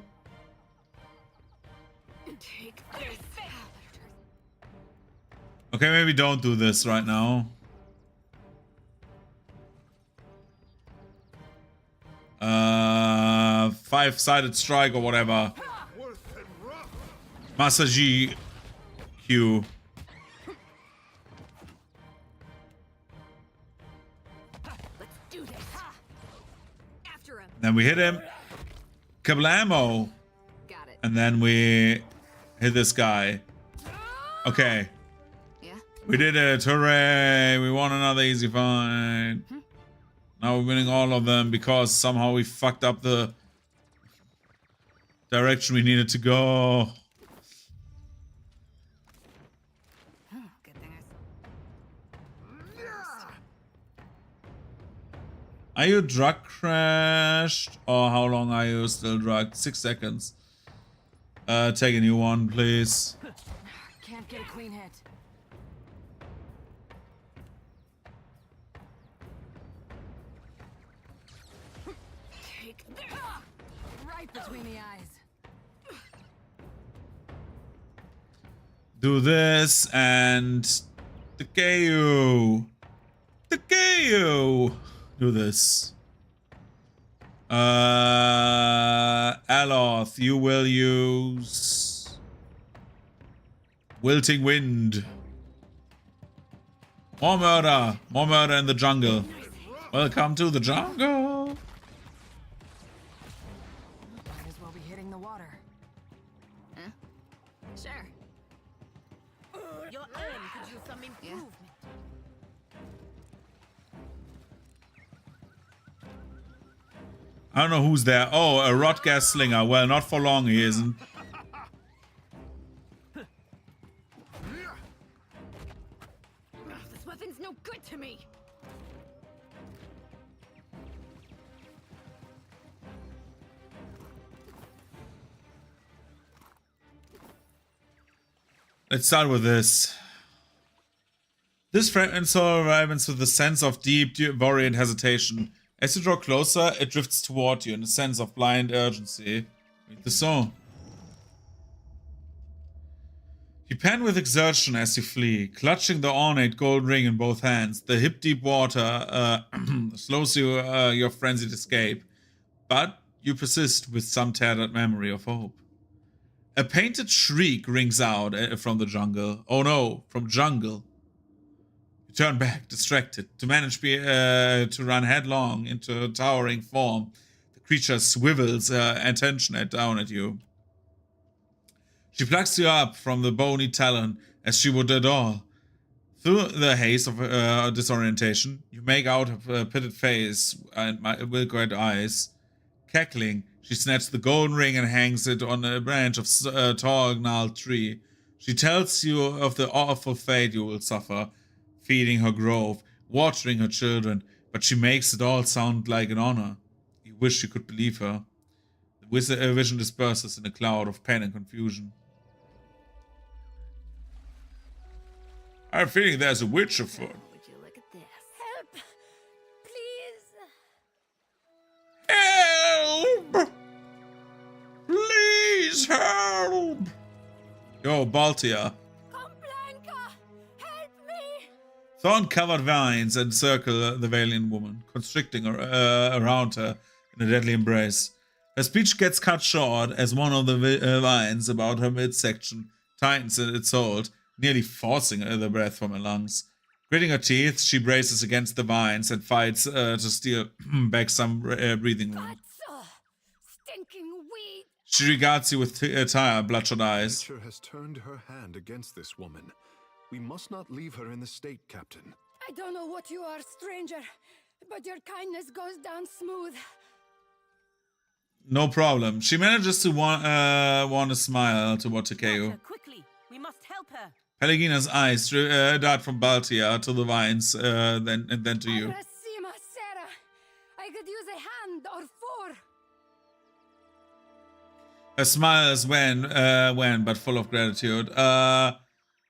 Take this. Okay, maybe don't do this right now. Five-sided strike or whatever. Massage Q. Let's do this. After him. Then we hit him. Couple ammo. Got it. And then we hit this guy. Okay. Yeah. We did it. Hooray. We won another easy fight. Now we're winning all of them because somehow we fucked up the direction we needed to go. Good thing Are you drug crashed? Or how long are you still drugged? 6 seconds. Take a new one, please. can't get a clean hit. Take this. Right between the eyes. Do this and decay you. Decay you. Do this. Aloth, you will use Wilting Wind. More murder. More murder in the jungle. Welcome to the jungle. Might as well be hitting the water. Huh? Sure. Your aim could use some improvement. I don't know who's there. Oh, a rot gas slinger. Well, not for long he isn't. This weapon's no good to me. Let's start with this. This fragment saw arrives with a sense of deep, worry and hesitation. As you draw closer, it drifts toward you in a sense of blind urgency. Read the song. You pan with exertion as you flee, clutching the ornate gold ring in both hands. The hip-deep water slows your frenzied escape, but you persist with some tattered memory of hope. A painted shriek rings out from the jungle. Oh no, from jungle. You turn back, distracted, to manage to run headlong into a towering form. The creature swivels attention down at you. She plucks you up from the bony talon as she would a doll. Through the haze of disorientation, you make out her pitted face and milk-red eyes. Cackling, she snatches the golden ring and hangs it on a branch of a tall, gnarled tree. She tells you of the awful fate you will suffer, feeding her grove, watering her children, but she makes it all sound like an honor. You wish you could believe her. The vision disperses in a cloud of pain and confusion. I have a feeling there's a witch afoot. Would you look at this? Help! Please! Help! Please help! Yo, Baltia. Come, Blanca! Help me! Thorn-covered vines encircle the valiant woman, constricting her, around her in a deadly embrace. Her speech gets cut short as one of the vines about her midsection tightens in its hold, nearly forcing the breath from her lungs. Gritting her teeth, she braces against the vines and fights to steal back some breathing room. That's stinking weed! She regards you with tired, bloodshot eyes. Nature has turned her hand against this woman. We must not leave her in the state, Captain. I don't know what you are, stranger, but your kindness goes down smooth. No problem. She manages to want a smile toward Takeo. Doctor, quickly! We must help her! Pelagina's eyes dart from Baltia to the vines, then to you. Agrasima, Sarah! I could use a hand or four! Her smile is wan, but full of gratitude.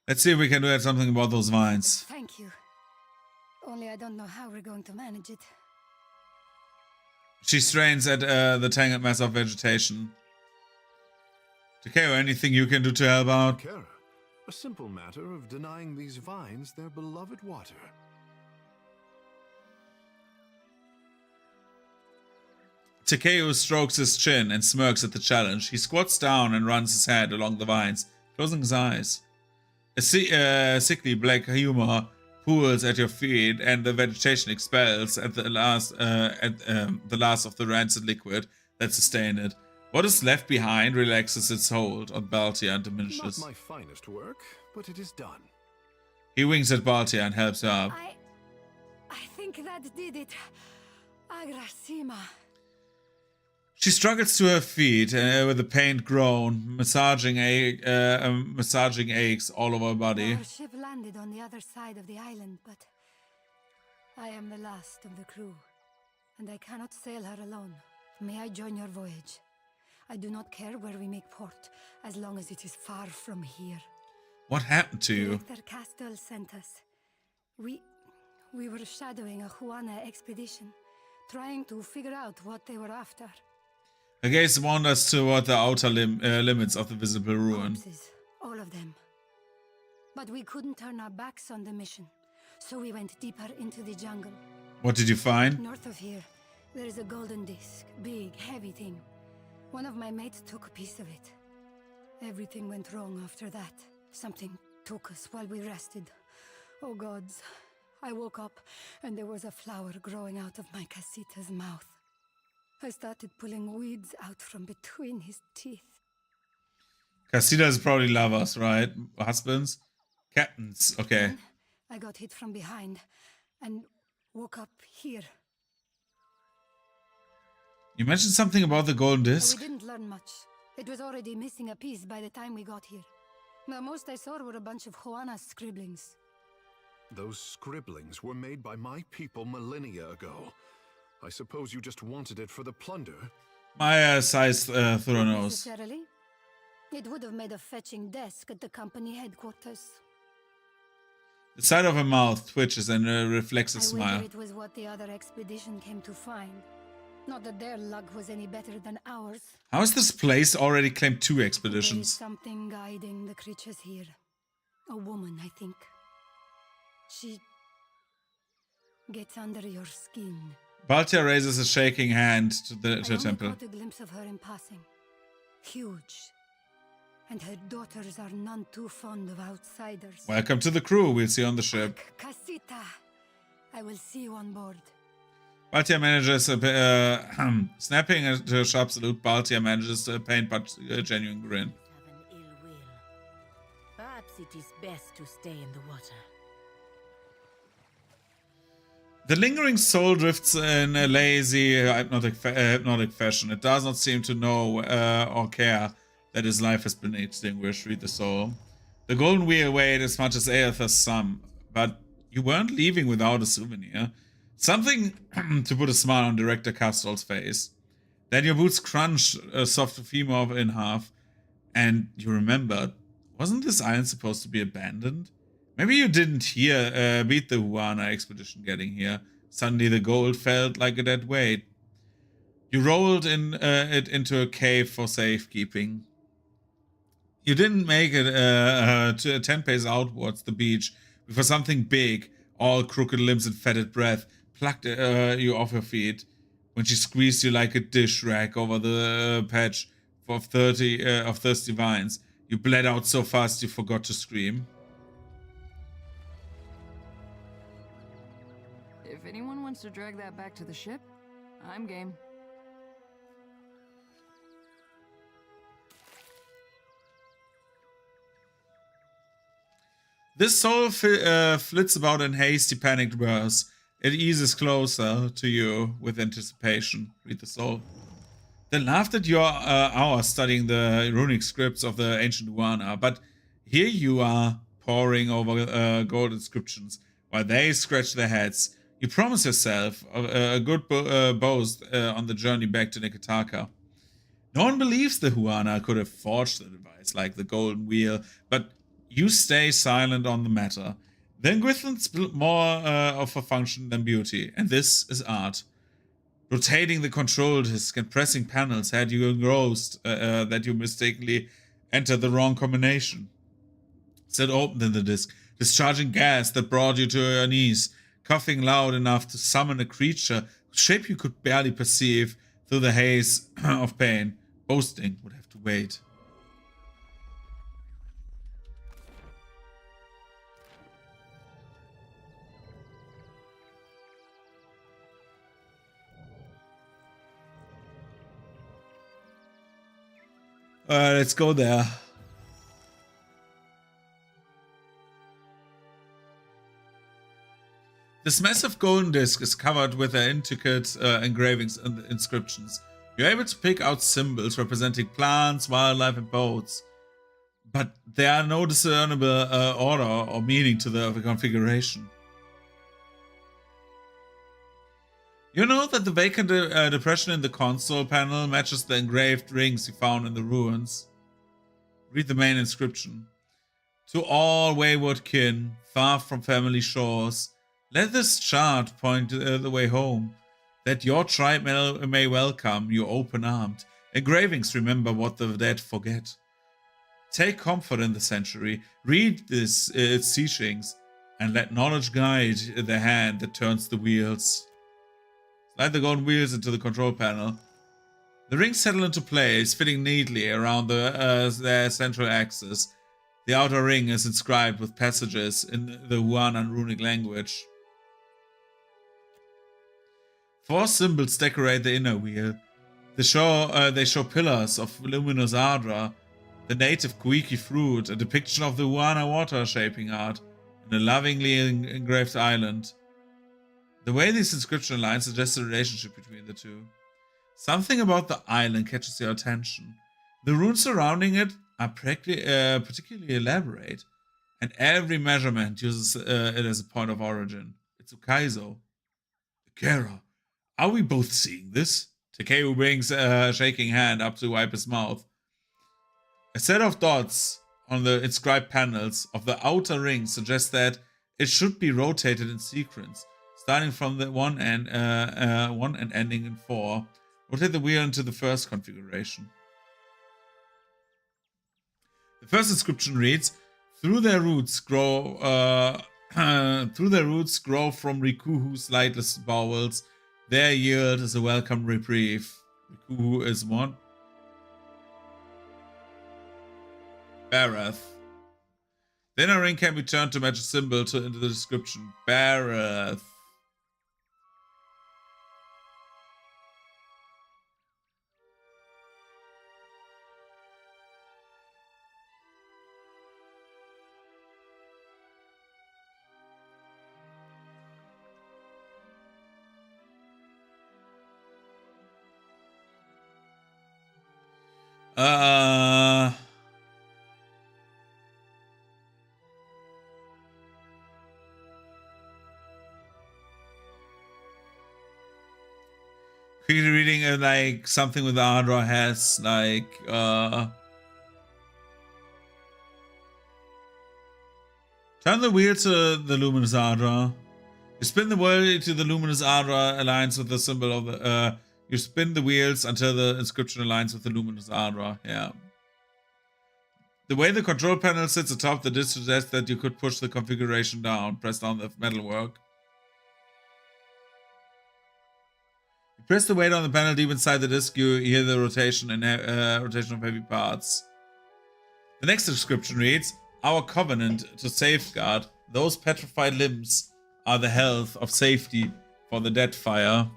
Let's see if we can do something about those vines. Thank you. Only I don't know how we're going to manage it. She strains at the tangled mass of vegetation. Takeo, anything you can do to help out? Kara, a simple matter of denying these vines their beloved water. Takeo strokes his chin and smirks at the challenge. He squats down and runs his hand along the vines, closing his eyes. A sickly black humor pools at your feet, and the vegetation expels at the last of the rancid liquid that sustained it. What is left behind relaxes its hold on Baltia and diminishes. Not my finest work, but it is done. He winks at Baltia and helps her up. I think that did it. Agrasima. She struggles to her feet with a pained groan, massaging aches all over her body. Our ship landed on the other side of the island, but I am the last of the crew, and I cannot sail her alone. May I join your voyage? I do not care where we make port, as long as it is far from here. What happened to you? Director Castle sent us. We were shadowing a Juana expedition, trying to figure out what they were after. Her gaze wanders toward the outer limits of the visible ruin. Corpses, all of them. But we couldn't turn our backs on the mission, so we went deeper into the jungle. What did you find? North of here, there is a golden disc, big, heavy thing. One of my mates took a piece of it. Everything went wrong after that. Something took us while we rested. Oh gods. I woke up and there was a flower growing out of my Casita's mouth. I started pulling weeds out from between his teeth. Casitas probably lovers, right? Husbands? Captains, okay. Then I got hit from behind and woke up here. You mentioned something about the golden We disc? didn't learn much. It was already missing a piece by the time we got here. The most I saw were a bunch of Juana's scribblings. Those scribblings were made by my people millennia ago. I suppose you just wanted it for the plunder? Maya sighs through her Not nose. necessarily. It would have made a fetching desk at the company headquarters. The side of her mouth twitches and reflects a I smile. wonder it was what the other expedition came to find. Not that their luck was any better than ours. How has this place already claimed 2 There is expeditions? something guiding the creatures here. A woman, I think. She gets under your skin. Baltia raises a shaking hand to the I only temple. caught a glimpse of her in passing. Huge. And her daughters are none too fond of outsiders. Welcome to the crew, we'll see you on the ship. Casita. I will see you on board. Baltia manages, snapping at her sharp salute, Baltia manages to paint but a genuine grin. Have an ill will. Perhaps it is best to stay in the water. The lingering soul drifts in a lazy, hypnotic fashion. It does not seem to know or care that his life has been extinguished, read the soul. The golden wheel weighed as much as Aether's sum, but you weren't leaving without a souvenir. Something to put a smile on Director Castrol's face. Then your boots crunched a soft femur in half, and you remembered, wasn't this island supposed to be abandoned? Maybe you didn't beat the Juana expedition getting here. Suddenly the gold felt like a dead weight. You rolled it into a cave for safekeeping. You didn't make it to 10 paces outwards the beach before something big, all crooked limbs and fetid breath, plucked you off your feet. When she squeezed you like a dish rag over the patch of thirsty vines, you bled out so fast you forgot to scream. If anyone wants to drag that back to the ship, I'm game. This soul flits about in hasty, panicked bursts. It eases closer to you with anticipation. Read the soul. They laughed at your hours studying the runic scripts of the ancient Huana, but here you are poring over gold inscriptions while they scratch their heads. You promise yourself a good boast on the journey back to Nikitaka. No one believes the Huana could have forged a device like the golden wheel, but you stay silent on the matter. The Ingwithans built more of a function than beauty, and this is art. Rotating the control disc and pressing panels had you engrossed that you mistakenly entered the wrong combination. Set opened in the disc, discharging gas that brought you to your knees, coughing loud enough to summon a creature whose shape you could barely perceive through the haze of pain. Boasting would have to wait. Let's go there. This massive golden disc is covered with intricate engravings and inscriptions. You're able to pick out symbols representing plants, wildlife, and boats, but there are no discernible order or meaning to the configuration. You know that the vacant depression in the console panel matches the engraved rings you found in the ruins. Read the main inscription. To all wayward kin, far from family shores, let this chart point the way home, that your tribe may welcome you open-armed. Engravings remember what the dead forget. Take comfort in the century, read its teachings, and let knowledge guide the hand that turns the wheels. Slide the golden wheels into the control panel. The rings settle into place, fitting neatly around their central axis. The outer ring is inscribed with passages in the Huanan runic language. 4 symbols decorate the inner wheel. They show pillars of luminous ardra, the native kuiki fruit, a depiction of the Huana water shaping art, and a lovingly engraved island. The way these inscription lines suggest a relationship between the two. Something about the island catches your attention. The runes surrounding it are particularly elaborate, and every measurement uses it as a point of origin. It's Ukaizo. Kara, are we both seeing this? Takeo brings a shaking hand up to wipe his mouth. A set of dots on the inscribed panels of the outer ring suggests that it should be rotated in sequence, starting from the one and ending in 4. Rotate the wheel into the first configuration. The first inscription reads, "Through their roots grow from Rikuhu's lightless bowels. Their yield is a welcome reprieve." Rikuhu is what? Barath. The inner ring can be turned to match a symbol into the description. Barath. Quickly reading like something with Ardra has like turn the wheel to the luminous Ardra. You spin the wheel to the luminous Ardra aligns with the symbol of the you spin the wheels until the inscription aligns with the luminous Ardra. Yeah. The way the control panel sits atop the disc suggests that you could push the configuration down. Press down the metalwork. You press the weight on the panel deep inside the disc, you hear the rotation and rotation of heavy parts. The next description reads, "Our covenant to safeguard those petrified limbs are the health of safety for the dead fire."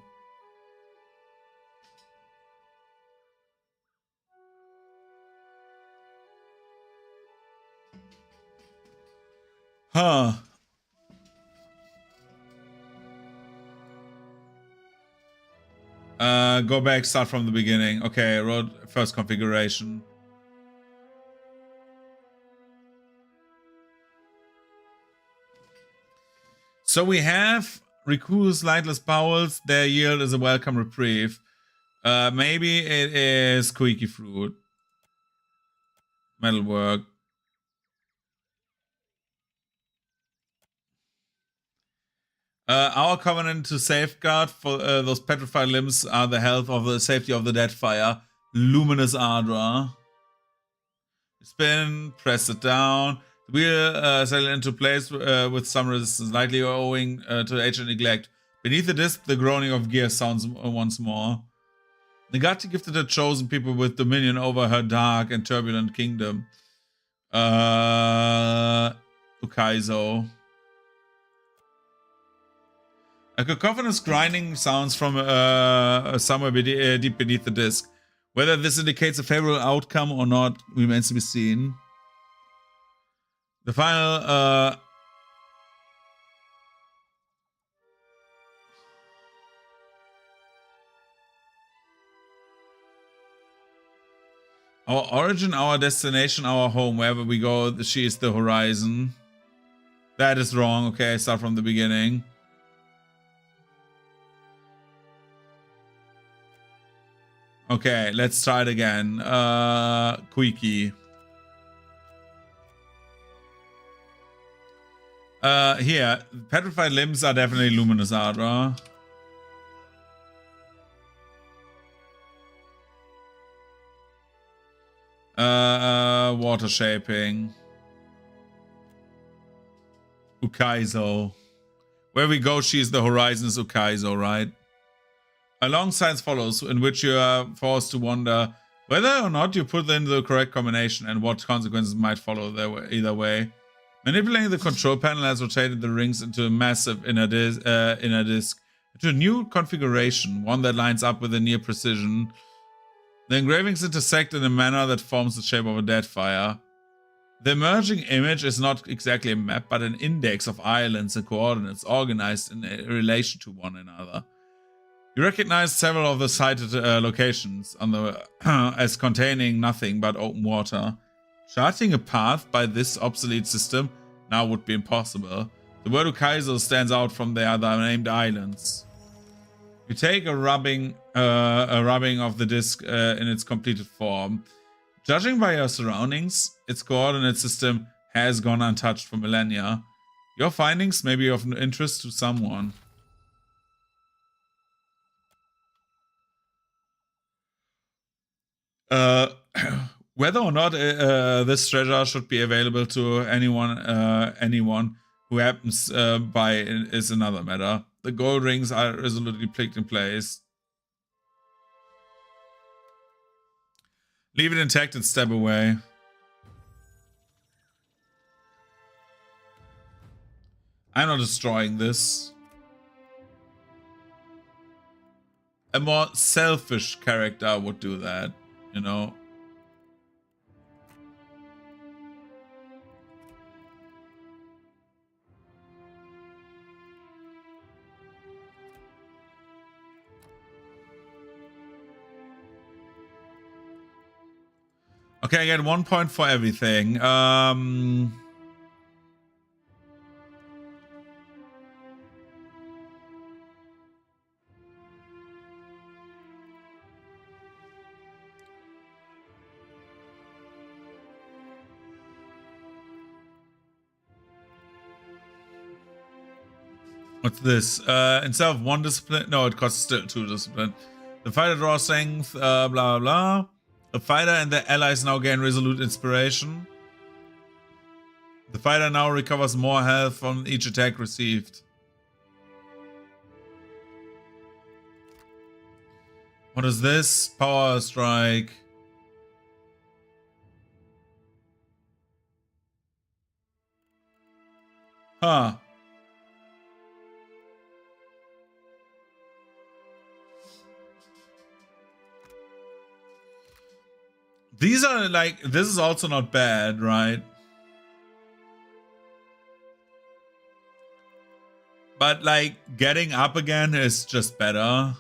Huh. Go back, start from the beginning. Okay, road first configuration. So we have Riku's lightless bowels. Their yield is a welcome reprieve. Maybe it is Kuiki fruit. Metalwork. Our covenant to safeguard for those petrified limbs are the health of the safety of the dead fire. Luminous Ardra. Spin, press it down. The wheel settled into place with some resistance, likely owing to age and neglect. Beneath the disc, the groaning of gears sounds once more. Nagati gifted her chosen people with dominion over her dark and turbulent kingdom. Ukaizo. A cacophonous grinding sounds from somewhere deep beneath the disc. Whether this indicates a favorable outcome or not remains to be seen. The final our origin, our destination, our home, wherever we go, she is the horizon. That is wrong. Okay, I start from the beginning. Okay, let's try it again. Kuiki. Here, petrified limbs are definitely luminous Ardra. Water shaping. Ukaizo. Where we go, she is the horizon is Ukaizo, right? A long silence follows, in which you are forced to wonder whether or not you put in the correct combination and what consequences might follow either way. Manipulating the control panel has rotated the rings into a massive inner disc into a new configuration, one that lines up with a near precision. The engravings intersect in a manner that forms the shape of a dead fire. The emerging image is not exactly a map, but an index of islands and coordinates organized in relation to one another. You recognize several of the cited locations on the as containing nothing but open water. Charting a path by this obsolete system now would be impossible. The word Ukaizo stands out from the other named islands. You take a rubbing of the disc in its completed form. Judging by your surroundings, its coordinate system has gone untouched for millennia. Your findings may be of interest to someone. Whether or not this treasure should be available to anyone who happens by is another matter. The gold rings are resolutely clicked in place. Leave it intact and step away. I'm not destroying this. A more selfish character would do that, you know. Okay, I get 1 point for everything. What's this? Instead of 1 discipline, no, it costs still 2 discipline. The fighter draws strength, blah blah. The fighter and their allies now gain resolute inspiration. The fighter now recovers more health from each attack received. What is this? Power strike. Huh. These are like, this is also not bad, right? But like getting up again is just better.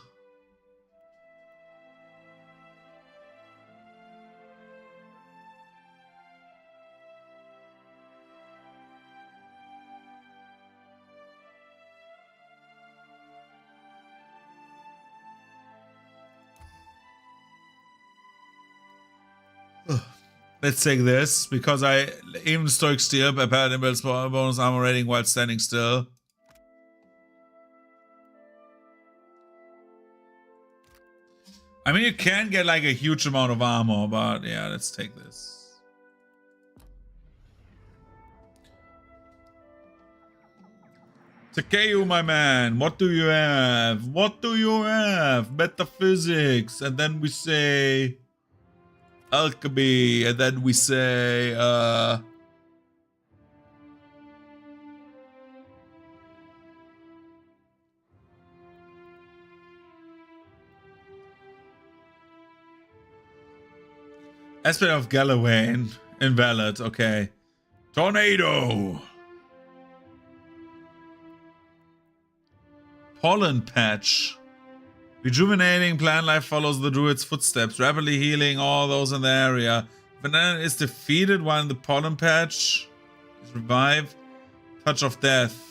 Let's take this, because I even Stoic Steel by Paladin builds bonus armor rating while standing still. I mean, you can get like a huge amount of armor, but yeah, let's take this. Takeo, my man, what do you have? What do you have? Metaphysics, and then we say alchemy, and then we say Aspect of Galloway, invalid, okay. Tornado! Pollen Patch. Rejuvenating plant life follows the druid's footsteps, rapidly healing all those in the area. Banana is defeated while in the Pollen Patch is revived. Touch of Death.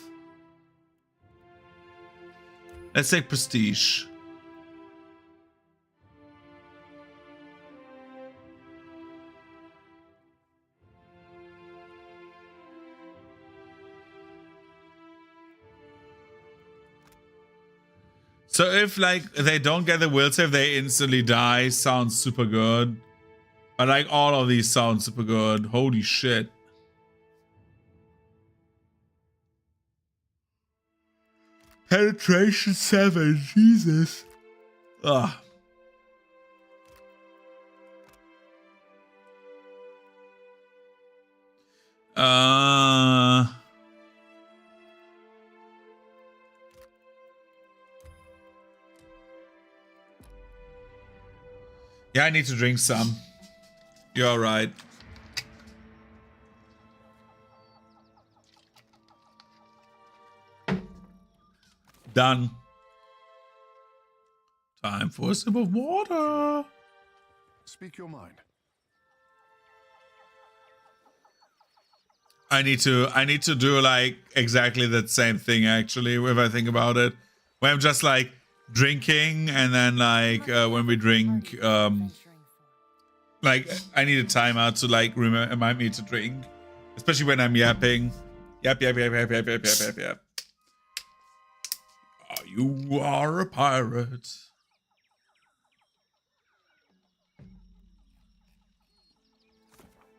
Let's take Prestige. So if like they don't get the will save, they instantly die. Sounds super good. But like all of these sound super good. Holy shit. Penetration 7, Jesus. Ugh. Yeah, I need to drink some. You're right. Done. Time for a sip of water. Speak your mind. I need to do like exactly that same thing actually, if I think about it. Where I'm just like drinking and then like when we drink like I need a timer to like remind me to drink. Especially when I'm yapping. Yap. You are a pirate.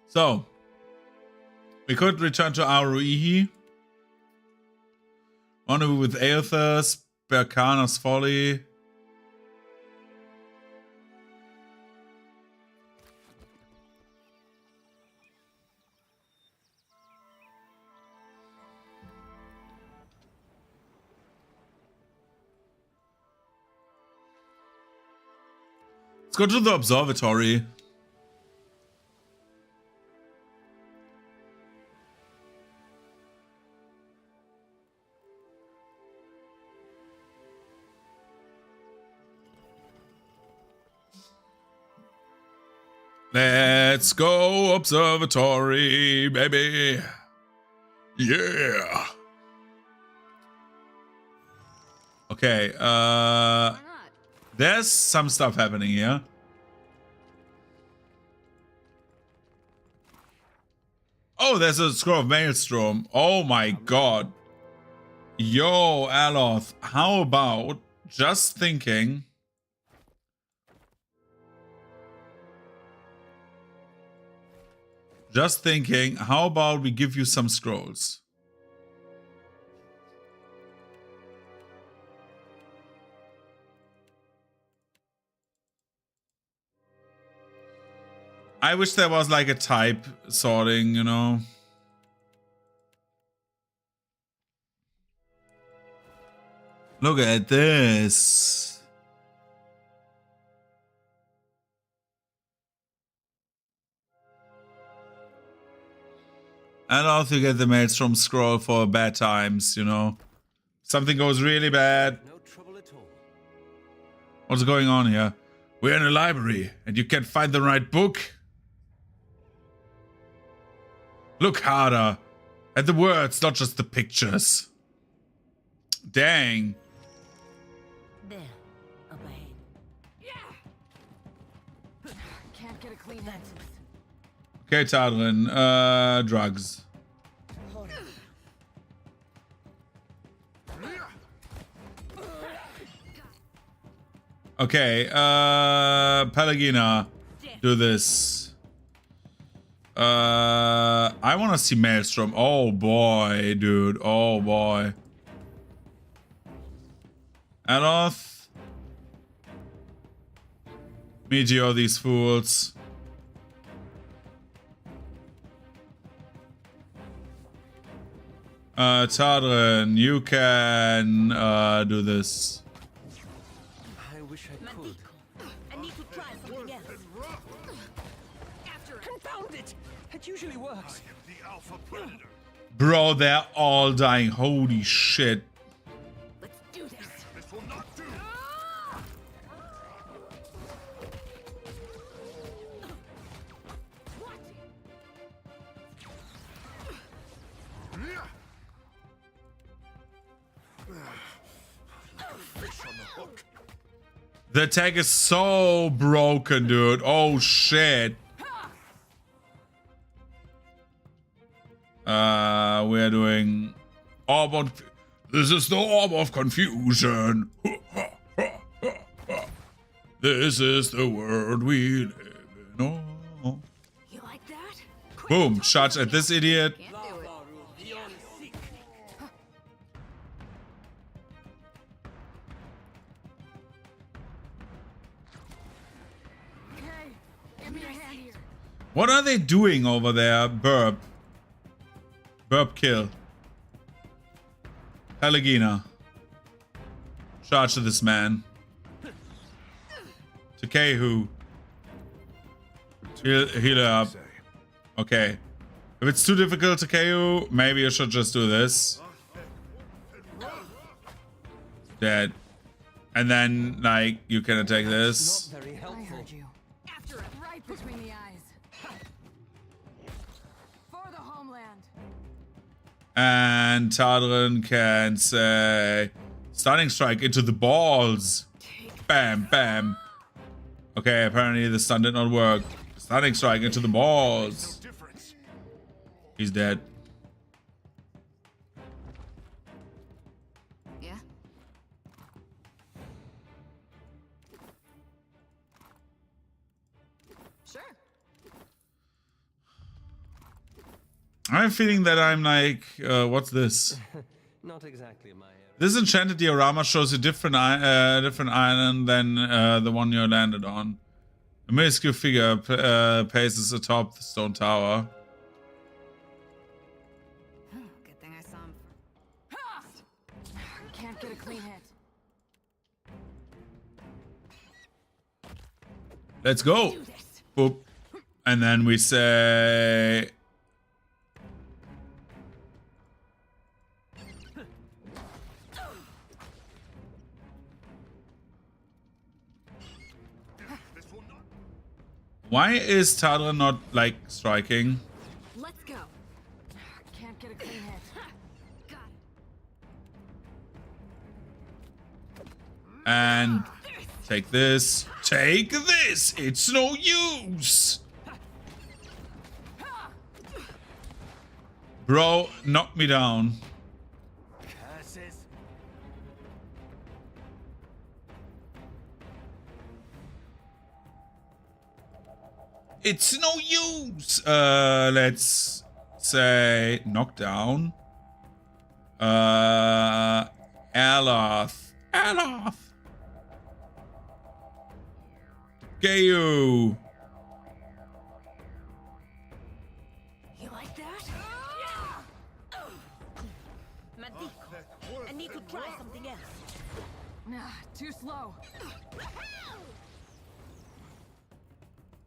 So we could return to Aruihi. Rendezvous with Aethers, Berkana's Folly. Let's go to the observatory. Let's go observatory, baby. Yeah. Okay, there's some stuff happening here. Oh, there's a scroll of Maelstrom. Oh my god. Yo, Aloth, how about just thinking... how about we give you some scrolls? I wish there was like a type sorting, you know? Look at this. And also you get the Maelstrom scroll for bad times, you know? Something goes really bad. No trouble at all. What's going on here? We're in a library and you can't find the right book? Look harder at the words, not just the pictures. Dang. There, up ahead. Can't get a clean answer. Okay, Tadrin. Drugs. Okay, Pelagina, do this. I want to see Maelstrom. Oh boy, dude. Oh boy. Aloth. Meteor these fools. Tadrin, you can do this. I wish I could. I need to try something else. Confound it! It usually works. Bro, they're all dying. Holy shit. Let's do this. This will not do. Fish on the hook. The attack is so broken, dude. Oh shit. We're doing orb of, this is the orb of confusion. This is the world we live in. Oh. You like that? Boom, shot at this idiot. Can't do it. Okay, give me a hand here. What are they doing over there? Burp. Burp kill. Pelagina. Charge to this man. Takehu. Heal her up. Okay. If it's too difficult, Takehu, maybe I should just do this. Dead. And then, like, you can attack this. Not very I helpful. heard you. After it, right between the eyes. For the homeland. And Tadrin can say stunning strike into the balls. Bam, bam. Okay, apparently the stun did not work. Stunning strike into the balls. Difference. He's dead. Yeah? Sure. I have a feeling that I'm like, what's this? Not exactly my area. This enchanted diorama shows a different island than the one you landed on. A minuscule figure paces atop the stone tower. Good thing I saw him. Can't get a clean hit. Let's go. Do this. Boop. And then we say... Why is Tadra not, like, striking? Let's go. Can't get a clean hit. Got it. And take this. Take this! It's no use! Bro, knock me down. Curses. It's no use! Let's say knockdown. Aloth. Aloth! Gayu! You like that? Madico, I need to try something else. Nah, too slow.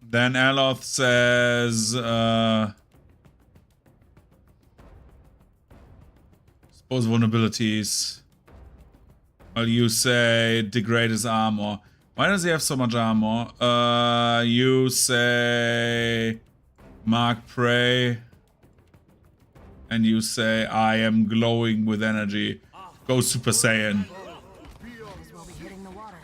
Then Aloth says, suppose vulnerabilities. Well, you say degrade his armor. Why does he have so much armor? You say mark prey. And you say I am glowing with energy. Go Super Saiyan. Might as well be hitting the water.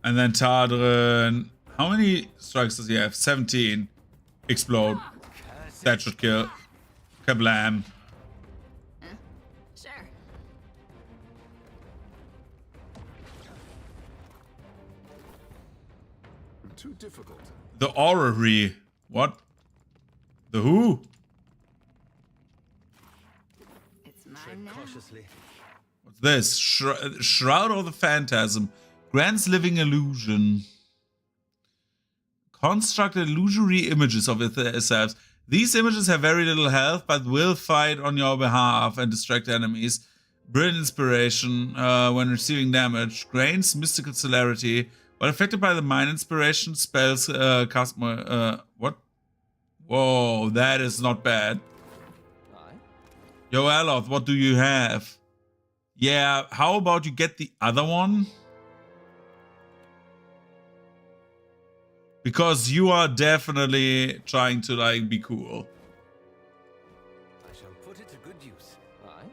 And then Tadrin. How many strikes does he have? 17. Explode. That should kill. Kablam. Sure. Too difficult. The orrery. What? The who? It's mine now. Cautiously. What's this? Shroud of the Phantasm. Grants living illusion. Construct illusory images of itself. These images have very little health, but will fight on your behalf and distract enemies. Brilliant inspiration when receiving damage. Gains mystical celerity. While affected by the mind inspiration, spells cast more. What? Whoa, that is not bad. Yo, Aloth, what do you have? Yeah, how about you get the other one? Because you are definitely trying to, like, be cool. I shall put it to good use. Aye?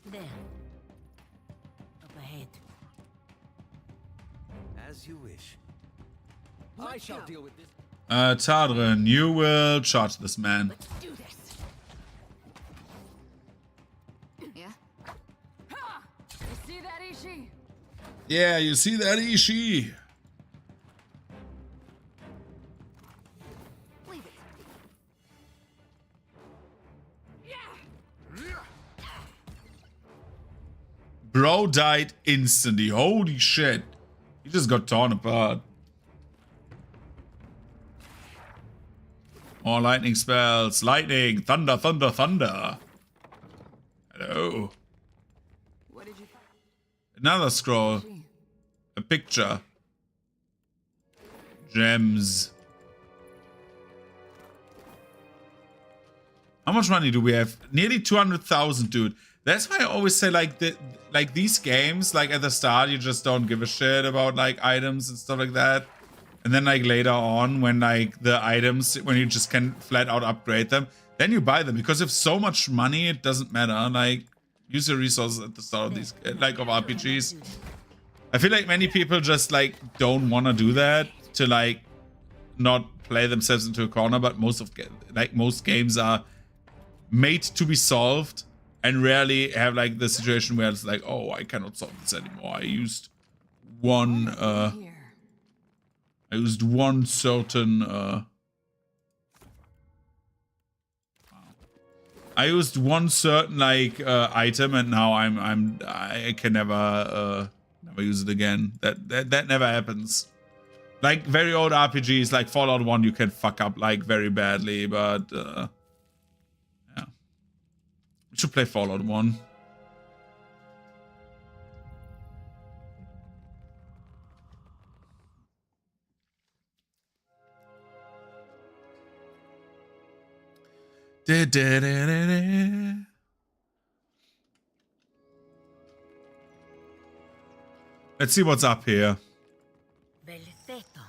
There. Up ahead. As you wish. I shall deal with this. Tadrin, you will charge this man. Let's do this. Yeah? Ha! You see that, Ishi? Yeah, you see that, Ishii? Leave it. Bro died instantly. Holy shit. He just got torn apart. More lightning spells. Lightning. Thunder, thunder, thunder. Hello. What did you find? Another scroll. A picture. Gems. How much money do we have? Nearly 200,000, dude. That's why I always say, like, these games, like, at the start, you just don't give a shit about, like, items and stuff like that. And then, like, later on, when, like, the items, when you just can flat out upgrade them, then you buy them. Because if so much money, it doesn't matter. Like, use your resources at the start of these, like, of RPGs. I feel like many people just, like, don't want to do that to, like, not play themselves into a corner. But most games are made to be solved. And rarely have, like, the situation where it's like, oh, I cannot solve this anymore. I used one certain like item, and now I can never use it again. That never happens. Like very old RPGs like Fallout 1 you can fuck up like very badly, but yeah. We should play Fallout 1. Let's see what's up here. Belfetto.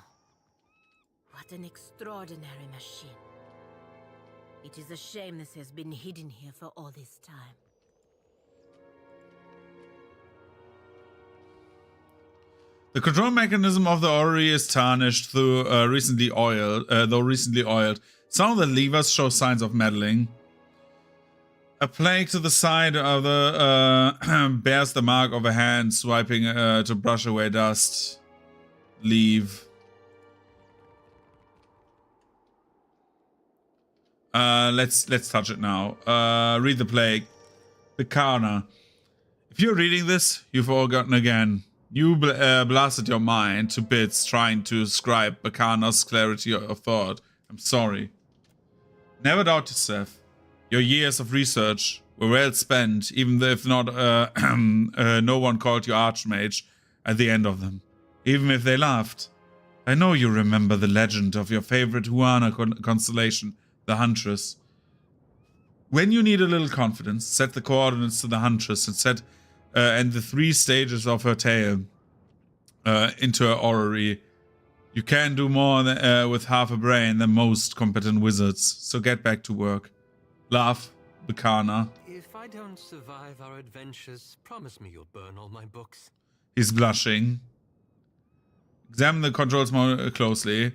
What an extraordinary machine. It is a shame this has been hidden here for all this time. The control mechanism of the orrery is tarnished through though recently oiled. Some of the levers show signs of meddling. A plaque to the side of the bears the mark of a hand swiping to brush away dust. Leave. Let's touch it now. Read the plague. Bacana. If you're reading this, you've forgotten again. You blasted your mind to bits trying to describe Bacana's clarity of thought. I'm sorry. Never doubt yourself. Your years of research were well spent, even if not no one called you Archmage at the end of them. Even if they laughed. I know you remember the legend of your favorite Huana constellation, the Huntress. When you need a little confidence, set the coordinates to the Huntress and the 3 stages of her tale into her orrery. You can do more with half a brain than most competent wizards, so get back to work. Love, Bacana. If I I don't survive our adventures, promise me you'll burn all my books. He's blushing. Examine the controls more closely.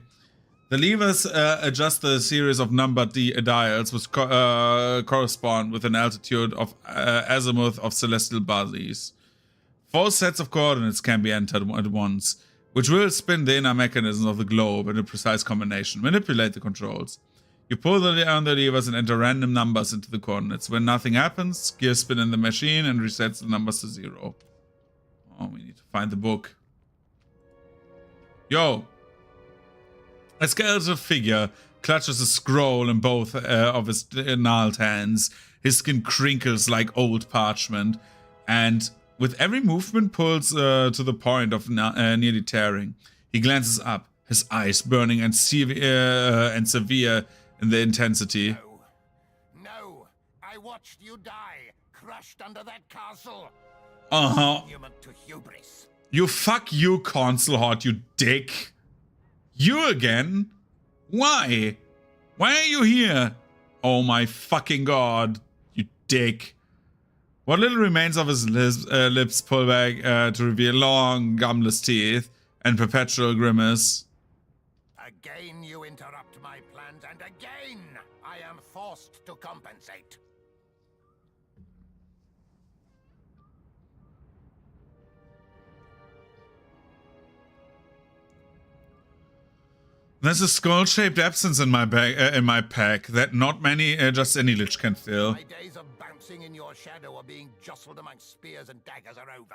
The levers adjust the series of numbered dials which correspond with an altitude of azimuth of celestial bodies. 4 sets of coordinates can be entered at once, which will spin the inner mechanisms of the globe in a precise combination. Manipulate the controls. You pull on the levers and enter random numbers into the coordinates. When nothing happens, gears spin in the machine and resets the numbers to 0. Oh, we need to find the book. Yo! A skeletal figure clutches a scroll in both of his gnarled hands. His skin crinkles like old parchment, and with every movement pulls to the point of nearly tearing. He glances up, his eyes burning and severe in the intensity. No, I watched you die, crushed under that castle. Monument to hubris. You fuck you, console hot, you dick. You again? Why? Why are you here? Oh my fucking god, you dick. What little remains of his lips pull back to reveal long, gumless teeth and perpetual grimace. Again you interrupt my plans, and again I am forced to compensate. There's a skull-shaped absence in my pack that not many, just any lich can fill. My days of bouncing in your shadow or being jostled among spears and daggers are over.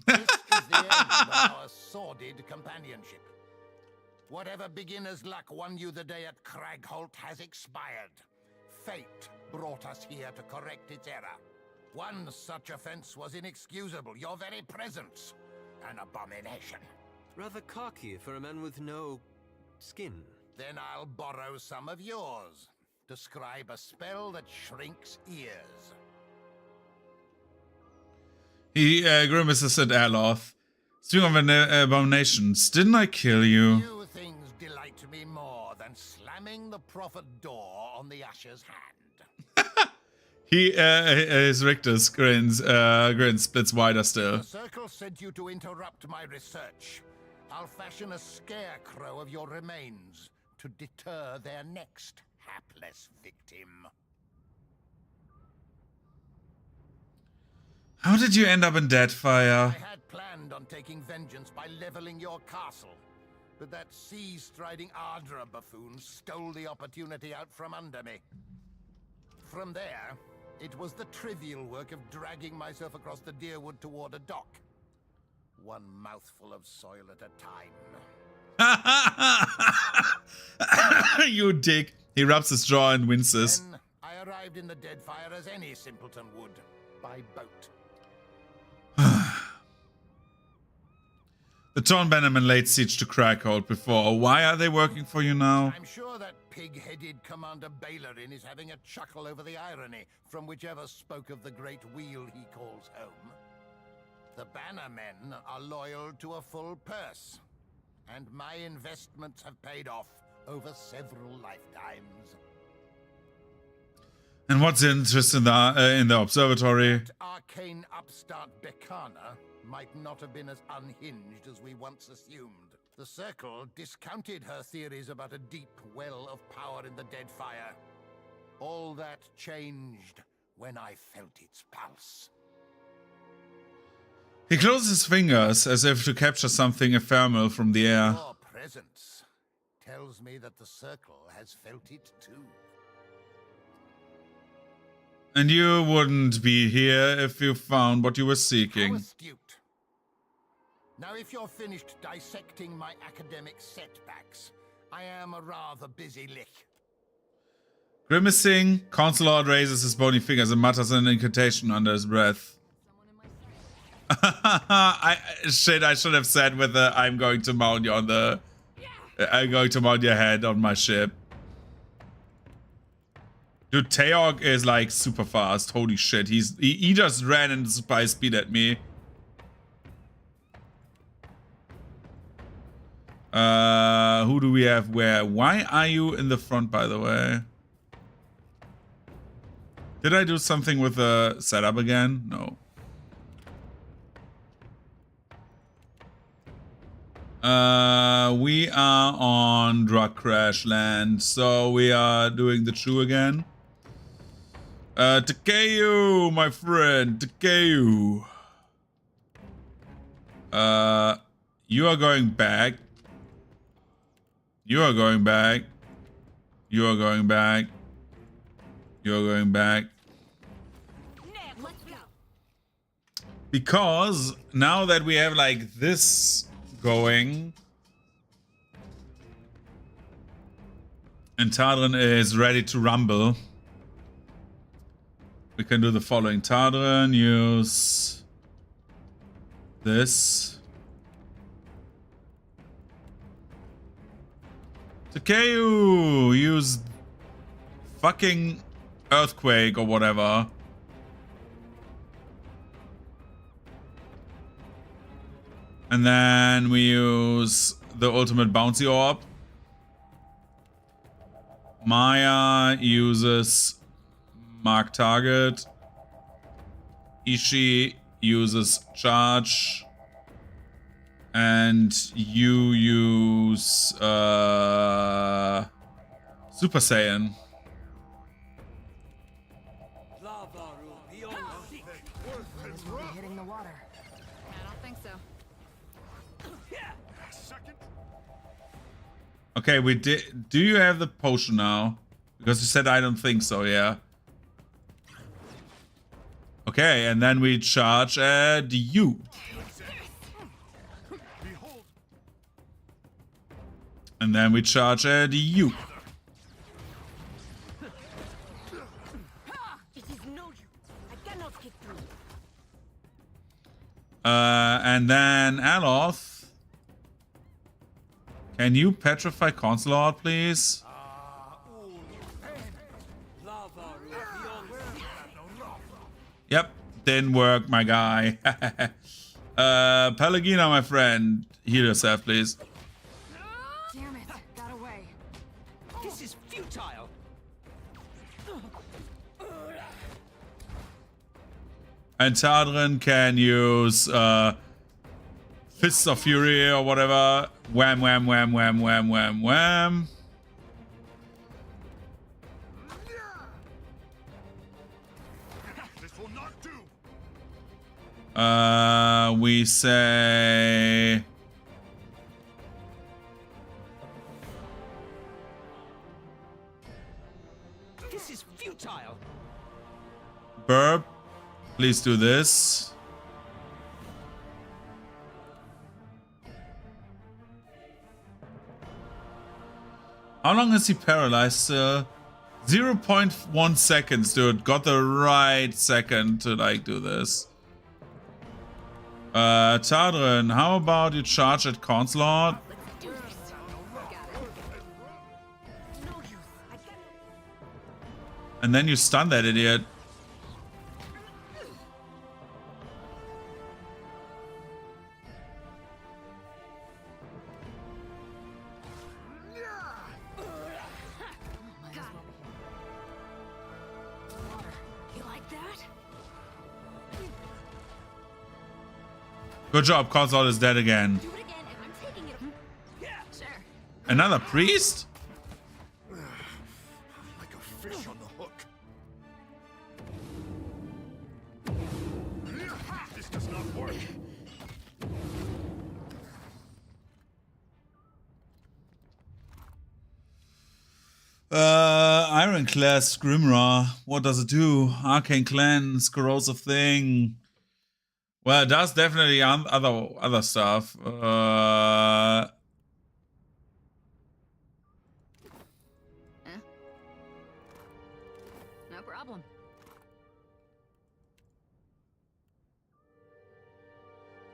This is the end of our sordid companionship. Whatever beginner's luck won you the day at Cragholt has expired. Fate brought us here to correct its error. One such offense was inexcusable. Your very presence, an abomination. Rather cocky for a man with no skin. Then I'll borrow some of yours. Describe a spell that shrinks ears. He grimaces at Aloth. Speaking of abominations, didn't I kill you? Few things delight me more than slamming the prophet door on the usher's hand. His rictus grins splits wider still. The Circle sent you to interrupt my research. I'll fashion a scarecrow of your remains to deter their next hapless victim. How did you end up in Deadfire? I had planned on taking vengeance by leveling your castle, but that sea-striding Ardra buffoon stole the opportunity out from under me. From there, it was the trivial work of dragging myself across the Deerwood toward a dock. One mouthful of soil at a time. You dick. He rubs his jaw and winces. Then I arrived in the Deadfire as any simpleton would, by boat. The Torn Bannermen laid siege to Cragholt before. Why are they working for you now? I'm sure that pig-headed Commander Bailerin is having a chuckle over the irony from whichever spoke of the great wheel he calls home. The Bannermen are loyal to a full purse, and my investments have paid off over several lifetimes. And what's the interest in the observatory? That arcane upstart Bekana might not have been as unhinged as we once assumed. The Circle discounted her theories about a deep well of power in the Deadfire. All that changed when I felt its pulse. He closes his fingers as if to capture something ephemeral from the air. Your presence tells me that the Circle has felt it too. And you wouldn't be here if you found what you were How seeking. astute. Now, if you're finished dissecting my academic setbacks, I am a rather busy lick. Grimacing, Consulord raises his bony fingers and mutters an incantation under his breath. I should have said with the I'm going to mount you on the I'm going to mount your head on my ship. Dude, Teog is like super fast. Holy shit. He just ran into super high speed at me. Who do we have where? Why are you in the front, by the way? Did I do something with the setup again? No. We are on Drug Crash Land, so we are doing the chew again. Takeo, my friend, Takeo. You are going back. You are going back. You are going back. You are going back. Let's go. Because now that we have like this going, and Tadrin is ready to rumble, we can do the following. Tadrin, use this. Takeo, use fucking earthquake or whatever. And then we use the ultimate bouncy orb. Maya uses mark target. Ishi uses charge. And you use Super Saiyan. Hitting the water. I don't think so. Okay, we did. Do you have the potion now? Because you said I don't think so, yeah. Okay, and then we charge at you. And then we charge at you. It is no use. I cannot get through. And then Aloth. Can you petrify Consulate, please? Yep, didn't work, my guy. Pelagina, my friend, heal yourself, please. Damn it, got away. This is futile. And Tadrin can use Fists of Fury or whatever. Wham, wham, wham, wham, wham, wham, wham. This will not do. We say... This is futile. Burp, please do this. How long is he paralyzed? 0.1 seconds, dude. Got the right second to like do this. Tadrin, how about you charge at Consulate? Let's do this. Got it. No use. I cannot. And then you stun that idiot. You like that? Good job, Consulate is dead again. Do it again and I'm taking it. Yeah, sure. Another priest? Like a fish on the hook. This does not work. Ironclad Grimra. What does it do? Arcane Cleanse, Corrosive Thing. Well, it does definitely other stuff. Eh? No problem.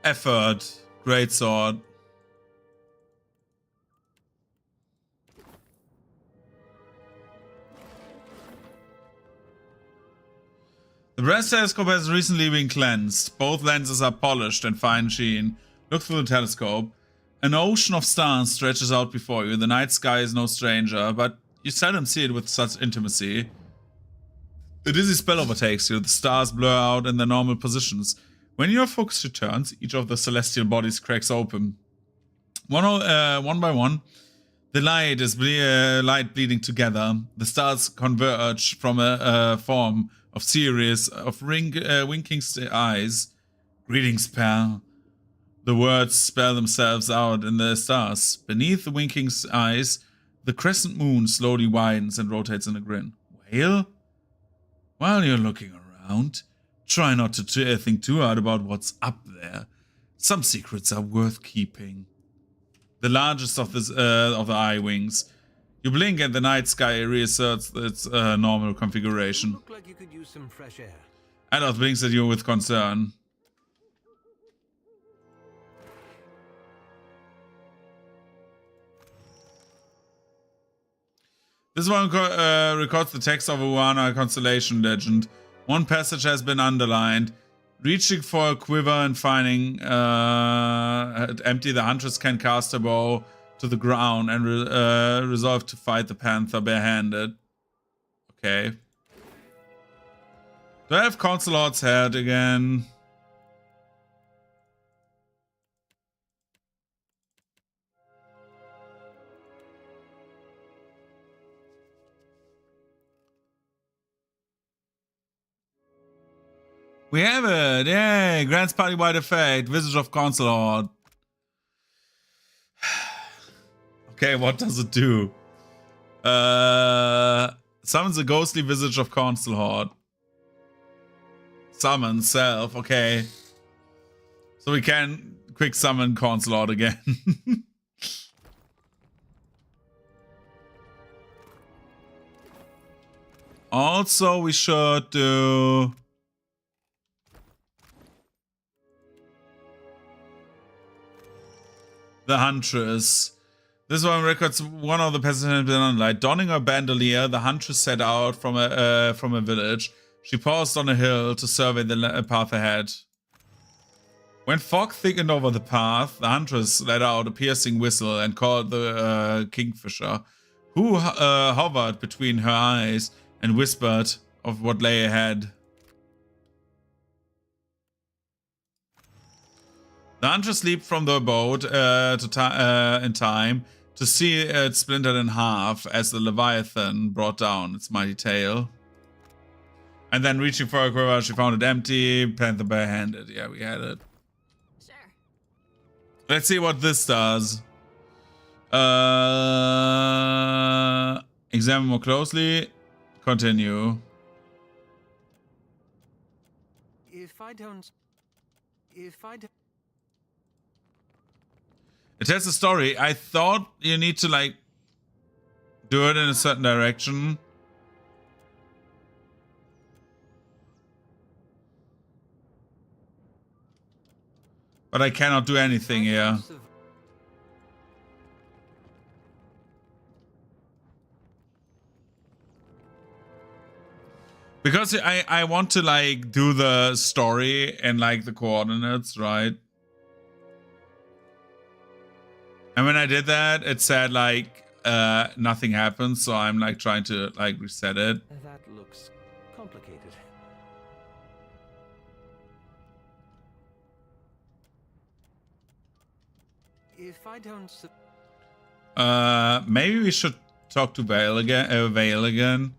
Effort. Great sword. The breast telescope has recently been cleansed. Both lenses are polished and fine sheen. Look through the telescope. An ocean of stars stretches out before you. The night sky is no stranger, but you seldom see it with such intimacy. A dizzy spell overtakes you. The stars blur out in their normal positions. When your focus returns, each of the celestial bodies cracks open. One by one, the light is light bleeding together. The stars converge from a form of series of winking eyes. Greetings, pal. The words spell themselves out in the stars. Beneath the winking eyes, the crescent moon slowly widens and rotates in a grin. Whale? While you're looking around, try not to think too hard about what's up there. Some secrets are worth keeping. The largest of the eye wings. You blink and the night sky reasserts its normal configuration. Look like you could use some fresh air. Adolf blinks at you with concern. This one records the text of a Wana constellation legend. One passage has been underlined. Reaching for a quiver and finding it empty, the huntress can cast a bow to the ground and resolve to fight the panther barehanded. Okay. Do I have Consul's head again? We have it! Yay! Grants party-wide effect. Visage of Consulate. Okay, what does it do? Summons a ghostly visage of Consulate. Summon self. Okay. So we can quick summon Consulate again. Also, we should do... the Huntress. This one records one of the peasants had been on light. Donning her bandolier, the Huntress set out from a village. She paused on a hill to survey the path ahead. When fog thickened over the path, the Huntress let out a piercing whistle and called the Kingfisher, who hovered between her eyes and whispered of what lay ahead. The Huntress leaped from the boat in time to see it splintered in half as the Leviathan brought down its mighty tail. And then reaching for a quiver, she found it empty, panther barehanded. Yeah, we had it. Sure. Let's see what this does. Examine more closely. Continue. If I don't... It tells a story. I thought you need to, like, do it in a certain direction. But I cannot do anything here. Because I want to, like, do the story and, like, the coordinates, right? And when I did that, it said, like, nothing happened. So I'm, like, trying to, like, reset it. That looks complicated. If I don't... Maybe we should talk to Vale again.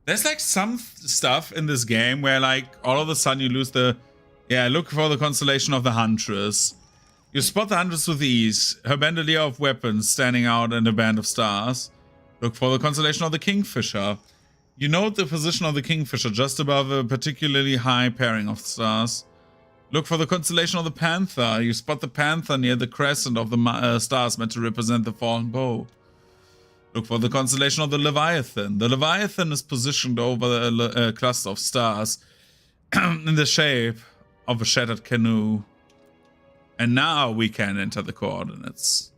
There's, like, some stuff in this game where, like, all of a sudden you lose the... Yeah, look for the constellation of the Huntress. You spot the Huntress with ease, her bandolier of weapons standing out in a band of stars. Look for the constellation of the Kingfisher. You note the position of the Kingfisher just above a particularly high pairing of stars. Look for the constellation of the Panther. You spot the Panther near the crescent of the stars meant to represent the fallen bow. Look for the constellation of the Leviathan. The Leviathan is positioned over a cluster of stars in the shape of a shattered canoe. And now we can enter the coordinates.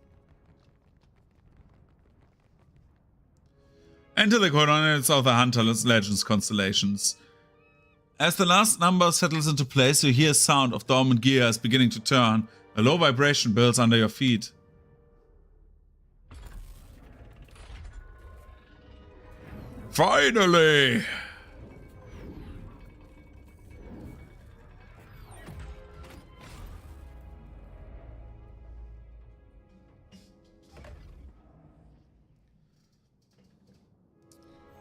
Enter the coordinates of the Hunter's Legends constellations. As the last number settles into place, you hear a sound of dormant gears beginning to turn. A low vibration builds under your feet. Finally!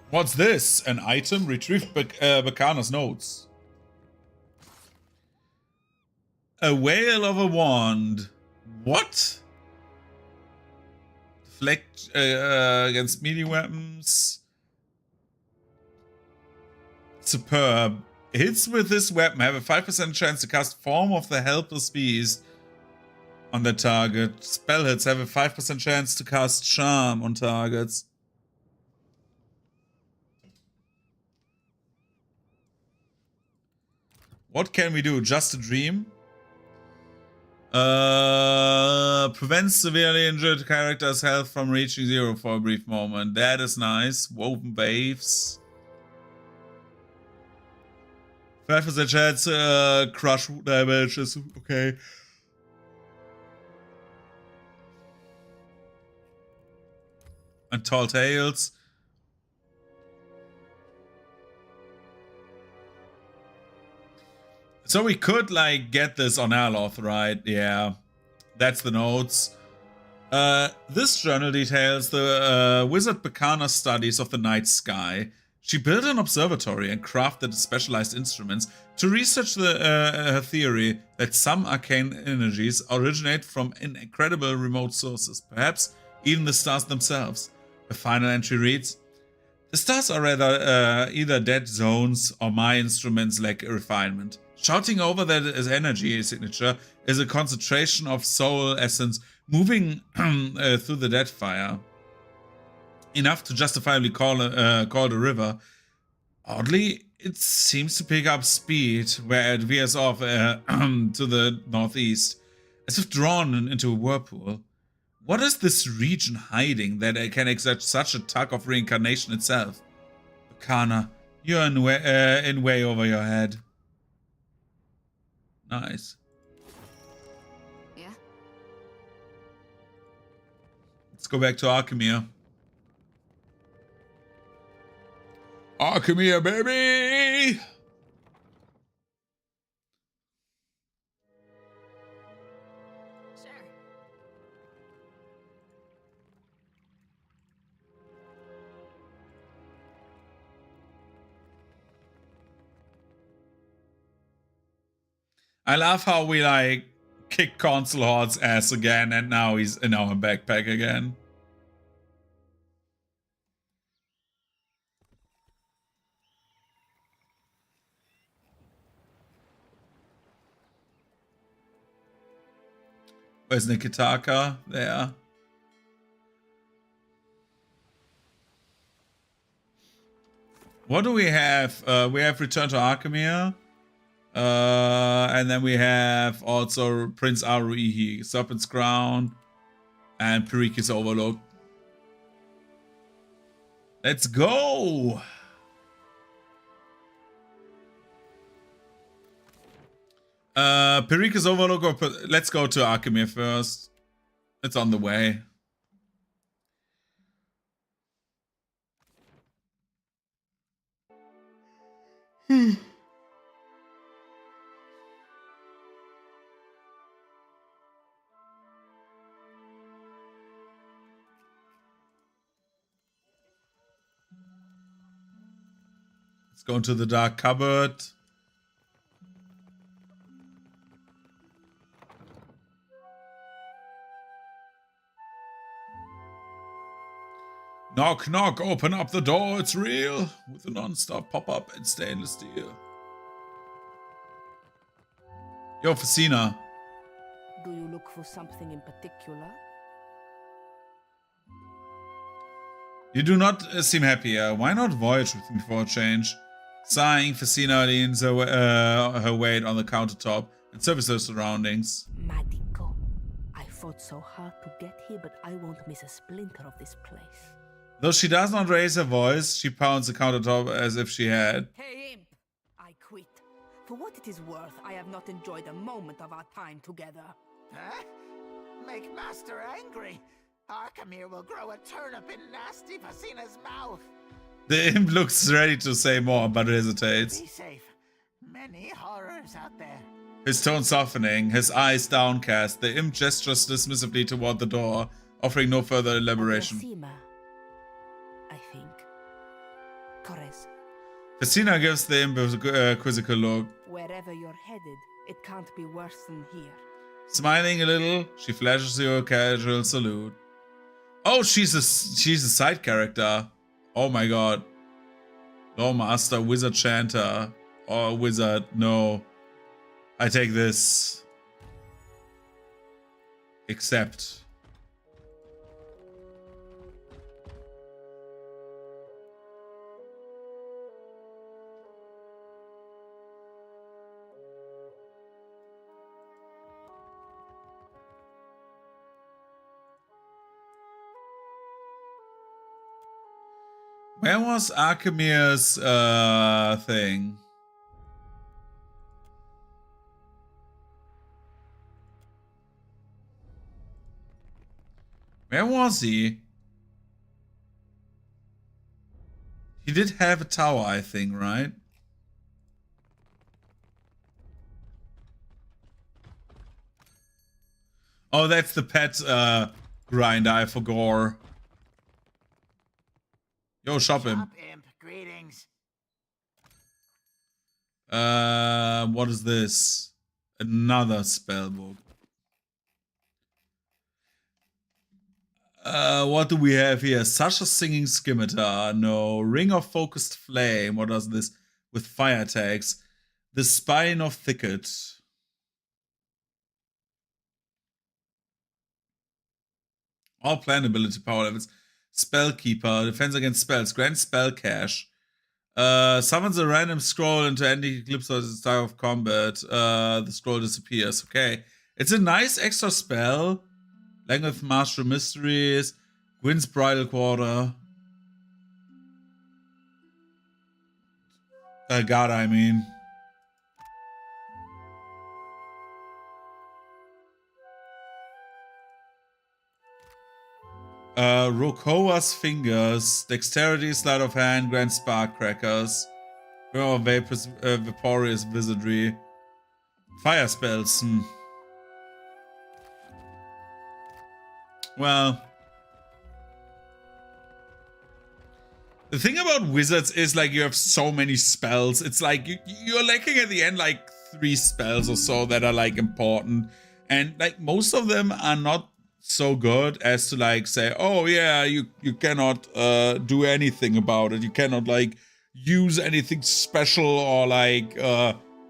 What's this? An item? Retrieve Bacana's notes. A whale of a wand. What? Deflect against melee weapons. Superb. Hits with this weapon have a 5% chance to cast Form of the Helpless Beast on the target. Spell hits have a 5% chance to cast Charm on targets. What can we do? Just a dream? Prevents severely injured characters' health from reaching 0 for a brief moment. That is nice. Woven waves. 5% chance crush damage is okay. And tall tales. So we could like get this on Aloth, right? Yeah, that's the notes. This journal details the wizard Bacana's studies of the night sky. She built an observatory and crafted specialized instruments to research her theory that some arcane energies originate from incredible remote sources, perhaps even the stars themselves. The final entry reads, "The stars are rather either dead zones or my instruments lack refinement. Shouting over that as energy signature is a concentration of soul essence moving through the dead fire. Enough to justifiably call a river. Oddly, it seems to pick up speed where it veers off to the northeast, as if drawn into a whirlpool. What is this region hiding that it can exert such a tug of reincarnation itself? Bacana, you're in way over your head." Nice. Yeah? Let's go back to Arkemir. Arkemir, baby! Sure. I love how we like kick Console Horde's ass again and now he's in our backpack again. Where's Nikitaka? There. What do we have? We have Return to Arkemir. And then we have also Prince Aruihi, Serpent's Crown, and Periki's Overlook. Let's go! Periki's Overlook, or let's go to Arkemir first. It's on the way. Let's go into the dark cupboard. Knock, knock, open up the door, it's real. With a non-stop pop-up and stainless steel. Yo, Facina. Do you look for something in particular? You do not seem happier. Why not voyage with me for a change? Sighing, Facina leans her weight on the countertop and surveys her surroundings. Madiko, I fought so hard to get here, but I won't miss a splinter of this place. Though she does not raise her voice, she pounds the countertop as if she had. Hey, imp! I quit. For what it is worth, I have not enjoyed a moment of our time together. Huh? Make Master angry. Arkemir will grow a turnip in nasty Facina's mouth. The imp looks ready to say more, but hesitates. Be safe. Many horrors out there. His tone softening, his eyes downcast, the imp gestures dismissively toward the door, offering no further elaboration. Decima, I think. Torres. Festina gives the imp a quizzical look. Wherever you're headed, it can't be worse than here. Smiling a little, she flashes you a casual salute. Oh, she's a side character. Oh my god. Law Master, Wizard Chanter. Or Wizard, no. I take this. Accept. Where was Archimede's thing? Where was he? He did have a tower, I think, right? Oh, that's the pet grinder, I forgot. Yo, shop him. Shop imp, greetings. What is this? Another spell book. What do we have here? Such a singing scimitar. No. Ring of focused flame. What does this? With fire tags. The spine of thicket. All plant ability power levels. Spellkeeper. Defense against spells. Grant spell cache. Summons a random scroll into any eclipse or the style of combat. The scroll disappears. Okay. It's a nice extra spell. Langeth Master Mysteries. Gwyn's Bridal Quarter. God, I mean. Rokoa's Fingers. Dexterity, Sleight of Hand, Grand Spark Crackers. Vaporous Wizardry. Fire Spells. Well, the thing about wizards is like you have so many spells. It's like you're lacking at the end like 3 spells or so that are like important, and like most of them are not so good as to like say, oh yeah, you cannot do anything about it. You cannot like use anything special or like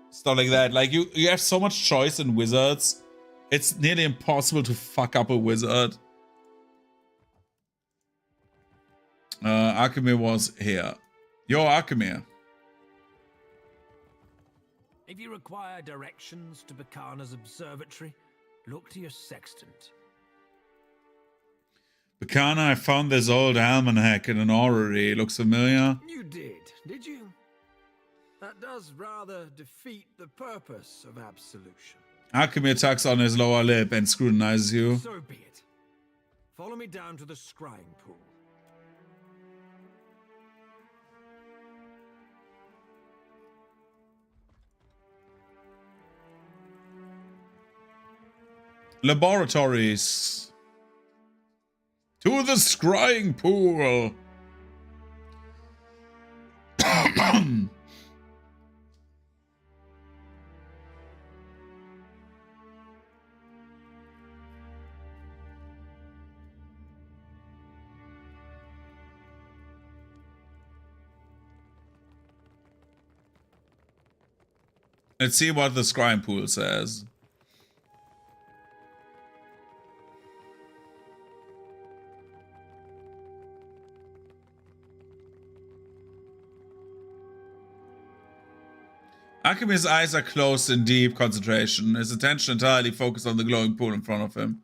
stuff like that. Like you have so much choice in wizards. It's nearly impossible to fuck up a wizard. Arkemir was here. Yo, Arkemir. If you require directions to Bacana's observatory, look to your sextant. Bacana, I found this old almanac in an orrery. Looks familiar? You did you? That does rather defeat the purpose of absolution. Arkemir tucks on his lower lip and scrutinizes you. So be it. Follow me down to the scrying pool. Laboratories. To the scrying pool. Let's see what the scrying pool says. Archimedes' eyes are closed in deep concentration, his attention entirely focused on the glowing pool in front of him.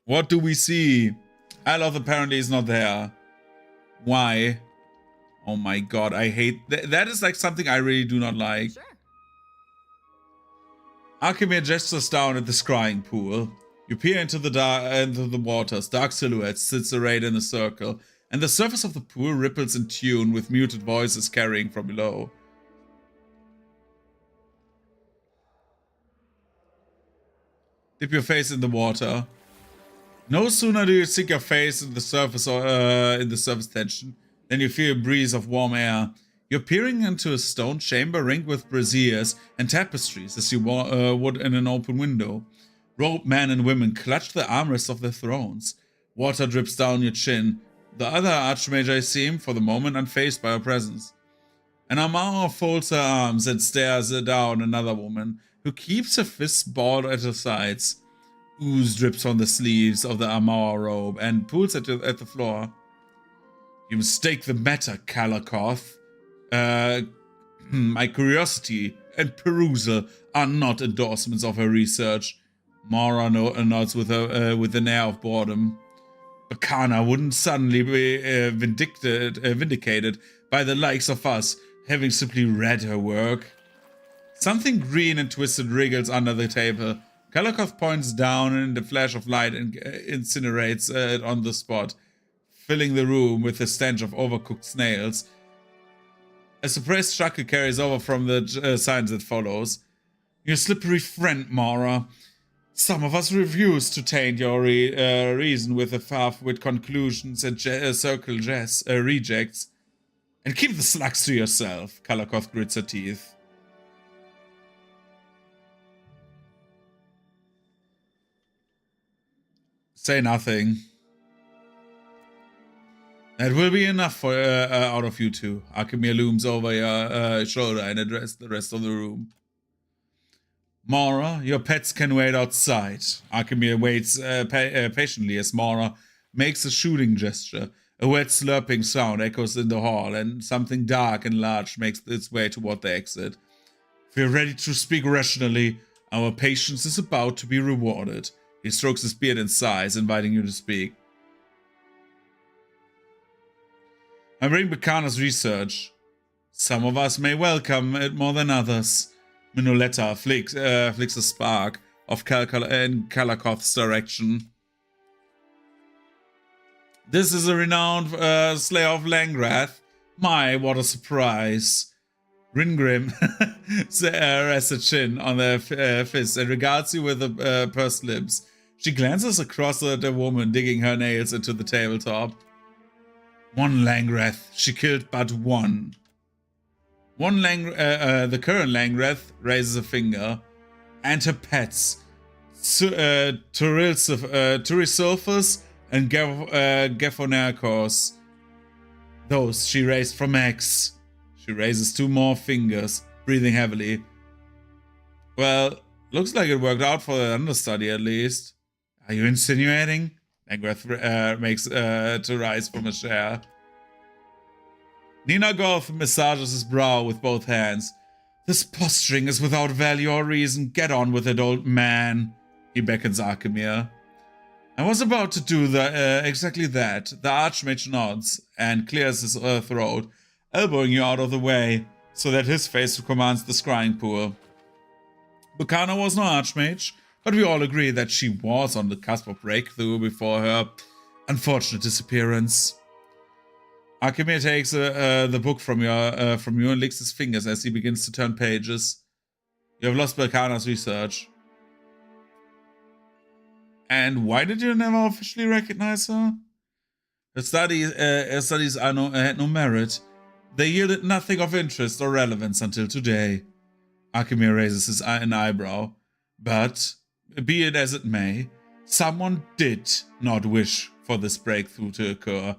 What do we see? Aloth apparently is not there. Why? Oh my god, I hate... That is like something I really do not like. Sure. Archimedes gestures down at the scrying pool. You peer into the waters. Dark silhouettes sits arrayed in a circle, and the surface of the pool ripples in tune with muted voices carrying from below. Dip your face in the water. No sooner do you sink your face in the surface tension Then you feel a breeze of warm air. You're peering into a stone chamber ringed with braziers and tapestries as you would in an open window. Robed men and women clutch the armrests of their thrones. Water drips down your chin. The other Archmage seem, for the moment, unfazed by her presence. An Amara folds her arms and stares down another woman, who keeps her fists balled at her sides. Ooze drips from the sleeves of the Amara robe and pools at the floor. You mistake the matter, Kalakoth. My curiosity and perusal are not endorsements of her research. Mara nods with an air of boredom. Bakana wouldn't suddenly be vindicated by the likes of us, having simply read her work. Something green and twisted wriggles under the table. Kalakoth points down and a flash of light incinerates it on the spot, filling the room with the stench of overcooked snails. A suppressed chuckle carries over from the silence that follows. Your slippery friend, Mara. Some of us refuse to taint your reason with the far-wit conclusions and circle rejects. And keep the slugs to yourself, Kalakoth grits her teeth. Say nothing. That will be enough for out of you two. Akemir looms over your shoulder and addresses the rest of the room. Mara, your pets can wait outside. Akemir waits patiently as Mara makes a shooting gesture. A wet slurping sound echoes in the hall, and something dark and large makes its way toward the exit. If you're ready to speak rationally, our patience is about to be rewarded. He strokes his beard and sighs, inviting you to speak. I bring Bakana's research. Some of us may welcome it more than others. Minoletta flicks a spark of in Kalakoth's direction. This is a renowned slayer of Langrath. My, what a surprise. Ringrim rests a chin on their fist and regards you with pursed lips. She glances across at the woman digging her nails into the tabletop. One Langrath. She killed but one. The current Langrath raises a finger. And her pets. Turisulfus and Gephonarchos. Those she raised from eggs. She raises two more fingers, breathing heavily. Well, looks like it worked out for the understudy at least. Are you insinuating? Langrath makes to rise from a chair. Nina Golf massages his brow with both hands. This posturing is without value or reason. Get on with it, old man. He beckons Akemir. I was about to do exactly that. The Archmage nods and clears his throat, elbowing you out of the way, so that his face commands the scrying pool. Bakana was no Archmage, but we all agree that she was on the cusp of breakthrough before her unfortunate disappearance. Akemir takes the book from you and licks his fingers as he begins to turn pages. You have lost Bakana's research. And why did you never officially recognize her? Her studies had no merit. They yielded nothing of interest or relevance until today. Akemir raises an eyebrow. But, be it as it may, someone did not wish for this breakthrough to occur.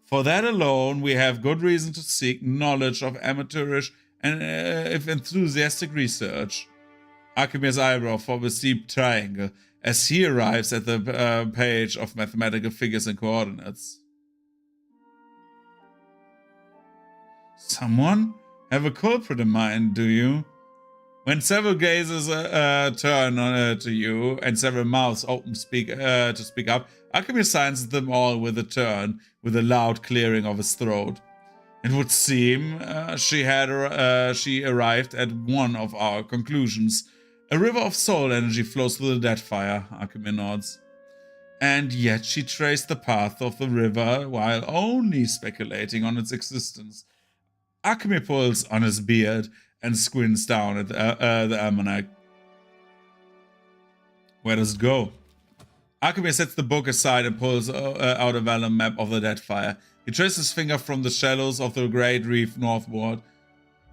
For that alone, we have good reason to seek knowledge of amateurish and if enthusiastic research. Akemir's eyebrow forms a deep triangle as he arrives at the page of mathematical figures and coordinates. Someone? Have a culprit in mind, do you? When several gazes turn to you and several mouths open to speak up, Akemir silences them all with a turn, with a loud clearing of his throat. It would seem she arrived at one of our conclusions. A river of soul energy flows through the Deadfire, Akemir nods. And yet she traced the path of the river while only speculating on its existence. Akemir pulls on his beard and squints down at the almanac. Where does it go? Arkemir sets the book aside and pulls out a vellum map of the Deadfire. He traces his finger from the shallows of the great reef northward.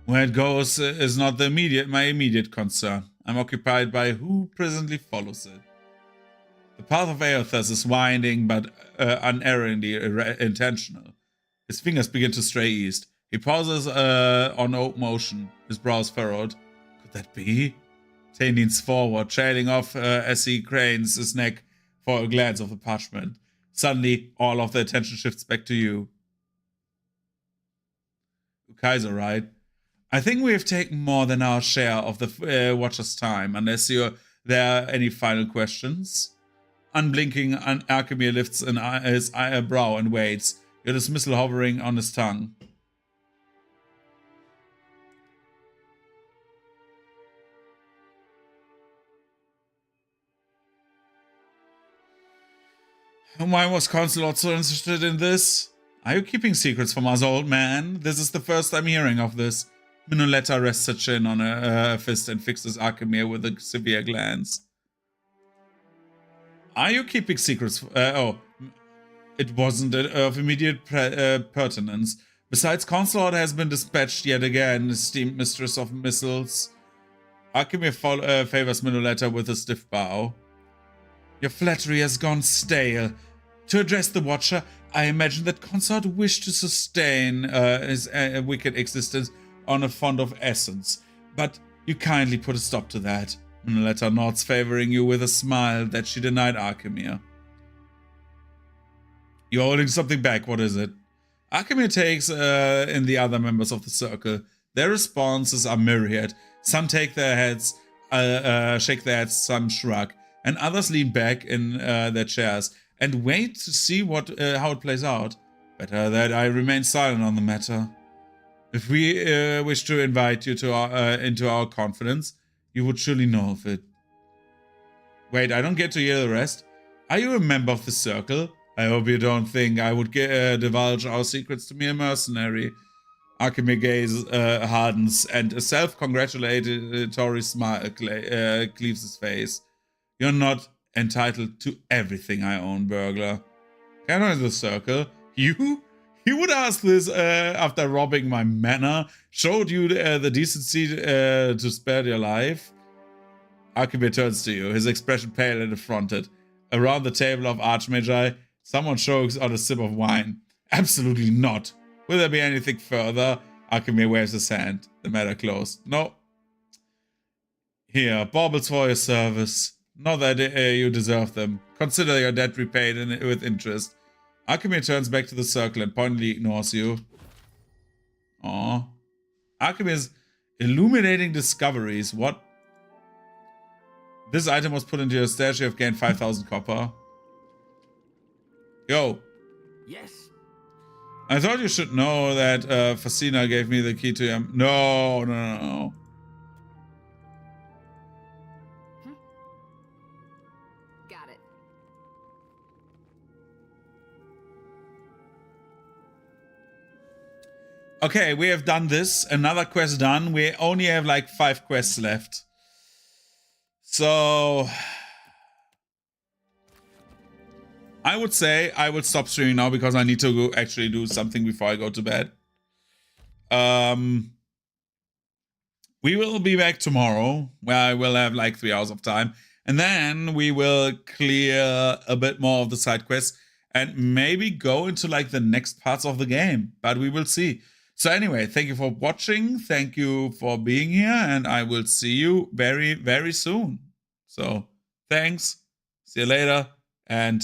Where it goes is not my immediate concern. I'm occupied by who presently follows it. The path of Aothas is winding but unerringly intentional. His fingers begin to stray east. He pauses on oak motion, his brows furrowed. Could that be? Tane leans forward, trailing off as he cranes his neck for a glance of the parchment. Suddenly, all of the attention shifts back to you. Kaiser, right? I think we have taken more than our share of the Watcher's time, unless there are any final questions. Unblinking, Arkemir lifts his brow and waits, your dismissal hovering on his tongue. Why was Consulate so interested in this? Are you keeping secrets from us, old man? This is the first I'm hearing of this. Minoletta rests her chin on her fist and fixes Arkemir with a severe glance. Are you keeping secrets? It wasn't of immediate pertinence. Besides, Consulate has been dispatched yet again, esteemed mistress of missiles. Arkemir favors Minoletta with a stiff bow. Your flattery has gone stale. To address the Watcher, I imagine that Consort wished to sustain his wicked existence on a fund of essence, but you kindly put a stop to that. Minoletta nods, favoring you with a smile that she denied Arkemir. You're holding something back, what is it? Arkemir takes in the other members of the circle. Their responses are myriad. Some take their heads, shake their heads, some shrug, and others lean back in their chairs and wait to see how it plays out. Better that I remain silent on the matter. If we wish to invite you to into our confidence, you would surely know of it. Wait, I don't get to hear the rest. Are you a member of the circle? I hope you don't think I would divulge our secrets to mere mercenary. Arkemir gaze hardens, and a self-congratulatory smile cleaves his face. You're not entitled to everything I own, burglar. Can I the circle? You? You would ask this after robbing my manor? Showed you the decency to spare your life? Arkemir turns to you, his expression pale and affronted. Around the table of Archmagi, someone chokes on a sip of wine. Absolutely not. Will there be anything further? Arkemir waves his hand. The matter closed. No. Here, baubles for your service. Not that you deserve them. Consider your debt repaid with interest. Arkemir turns back to the circle and pointedly ignores you. Aww. Arkemir's illuminating discoveries. What? This item was put into your stash. You have gained 5,000 copper. Yo. Yes. I thought you should know that Fascina gave me the key to your... No. Got it. Okay, we have done this. Another quest done. We only have like 5 quests left. So... I would say I will stop streaming now because I need to go actually do something before I go to bed. We will be back tomorrow where I will have like 3 hours of time. And then we will clear a bit more of the side quests and maybe go into like the next parts of the game. But we will see. So anyway, thank you for watching. Thank you for being here. And I will see you very, very soon. So thanks. See you later. And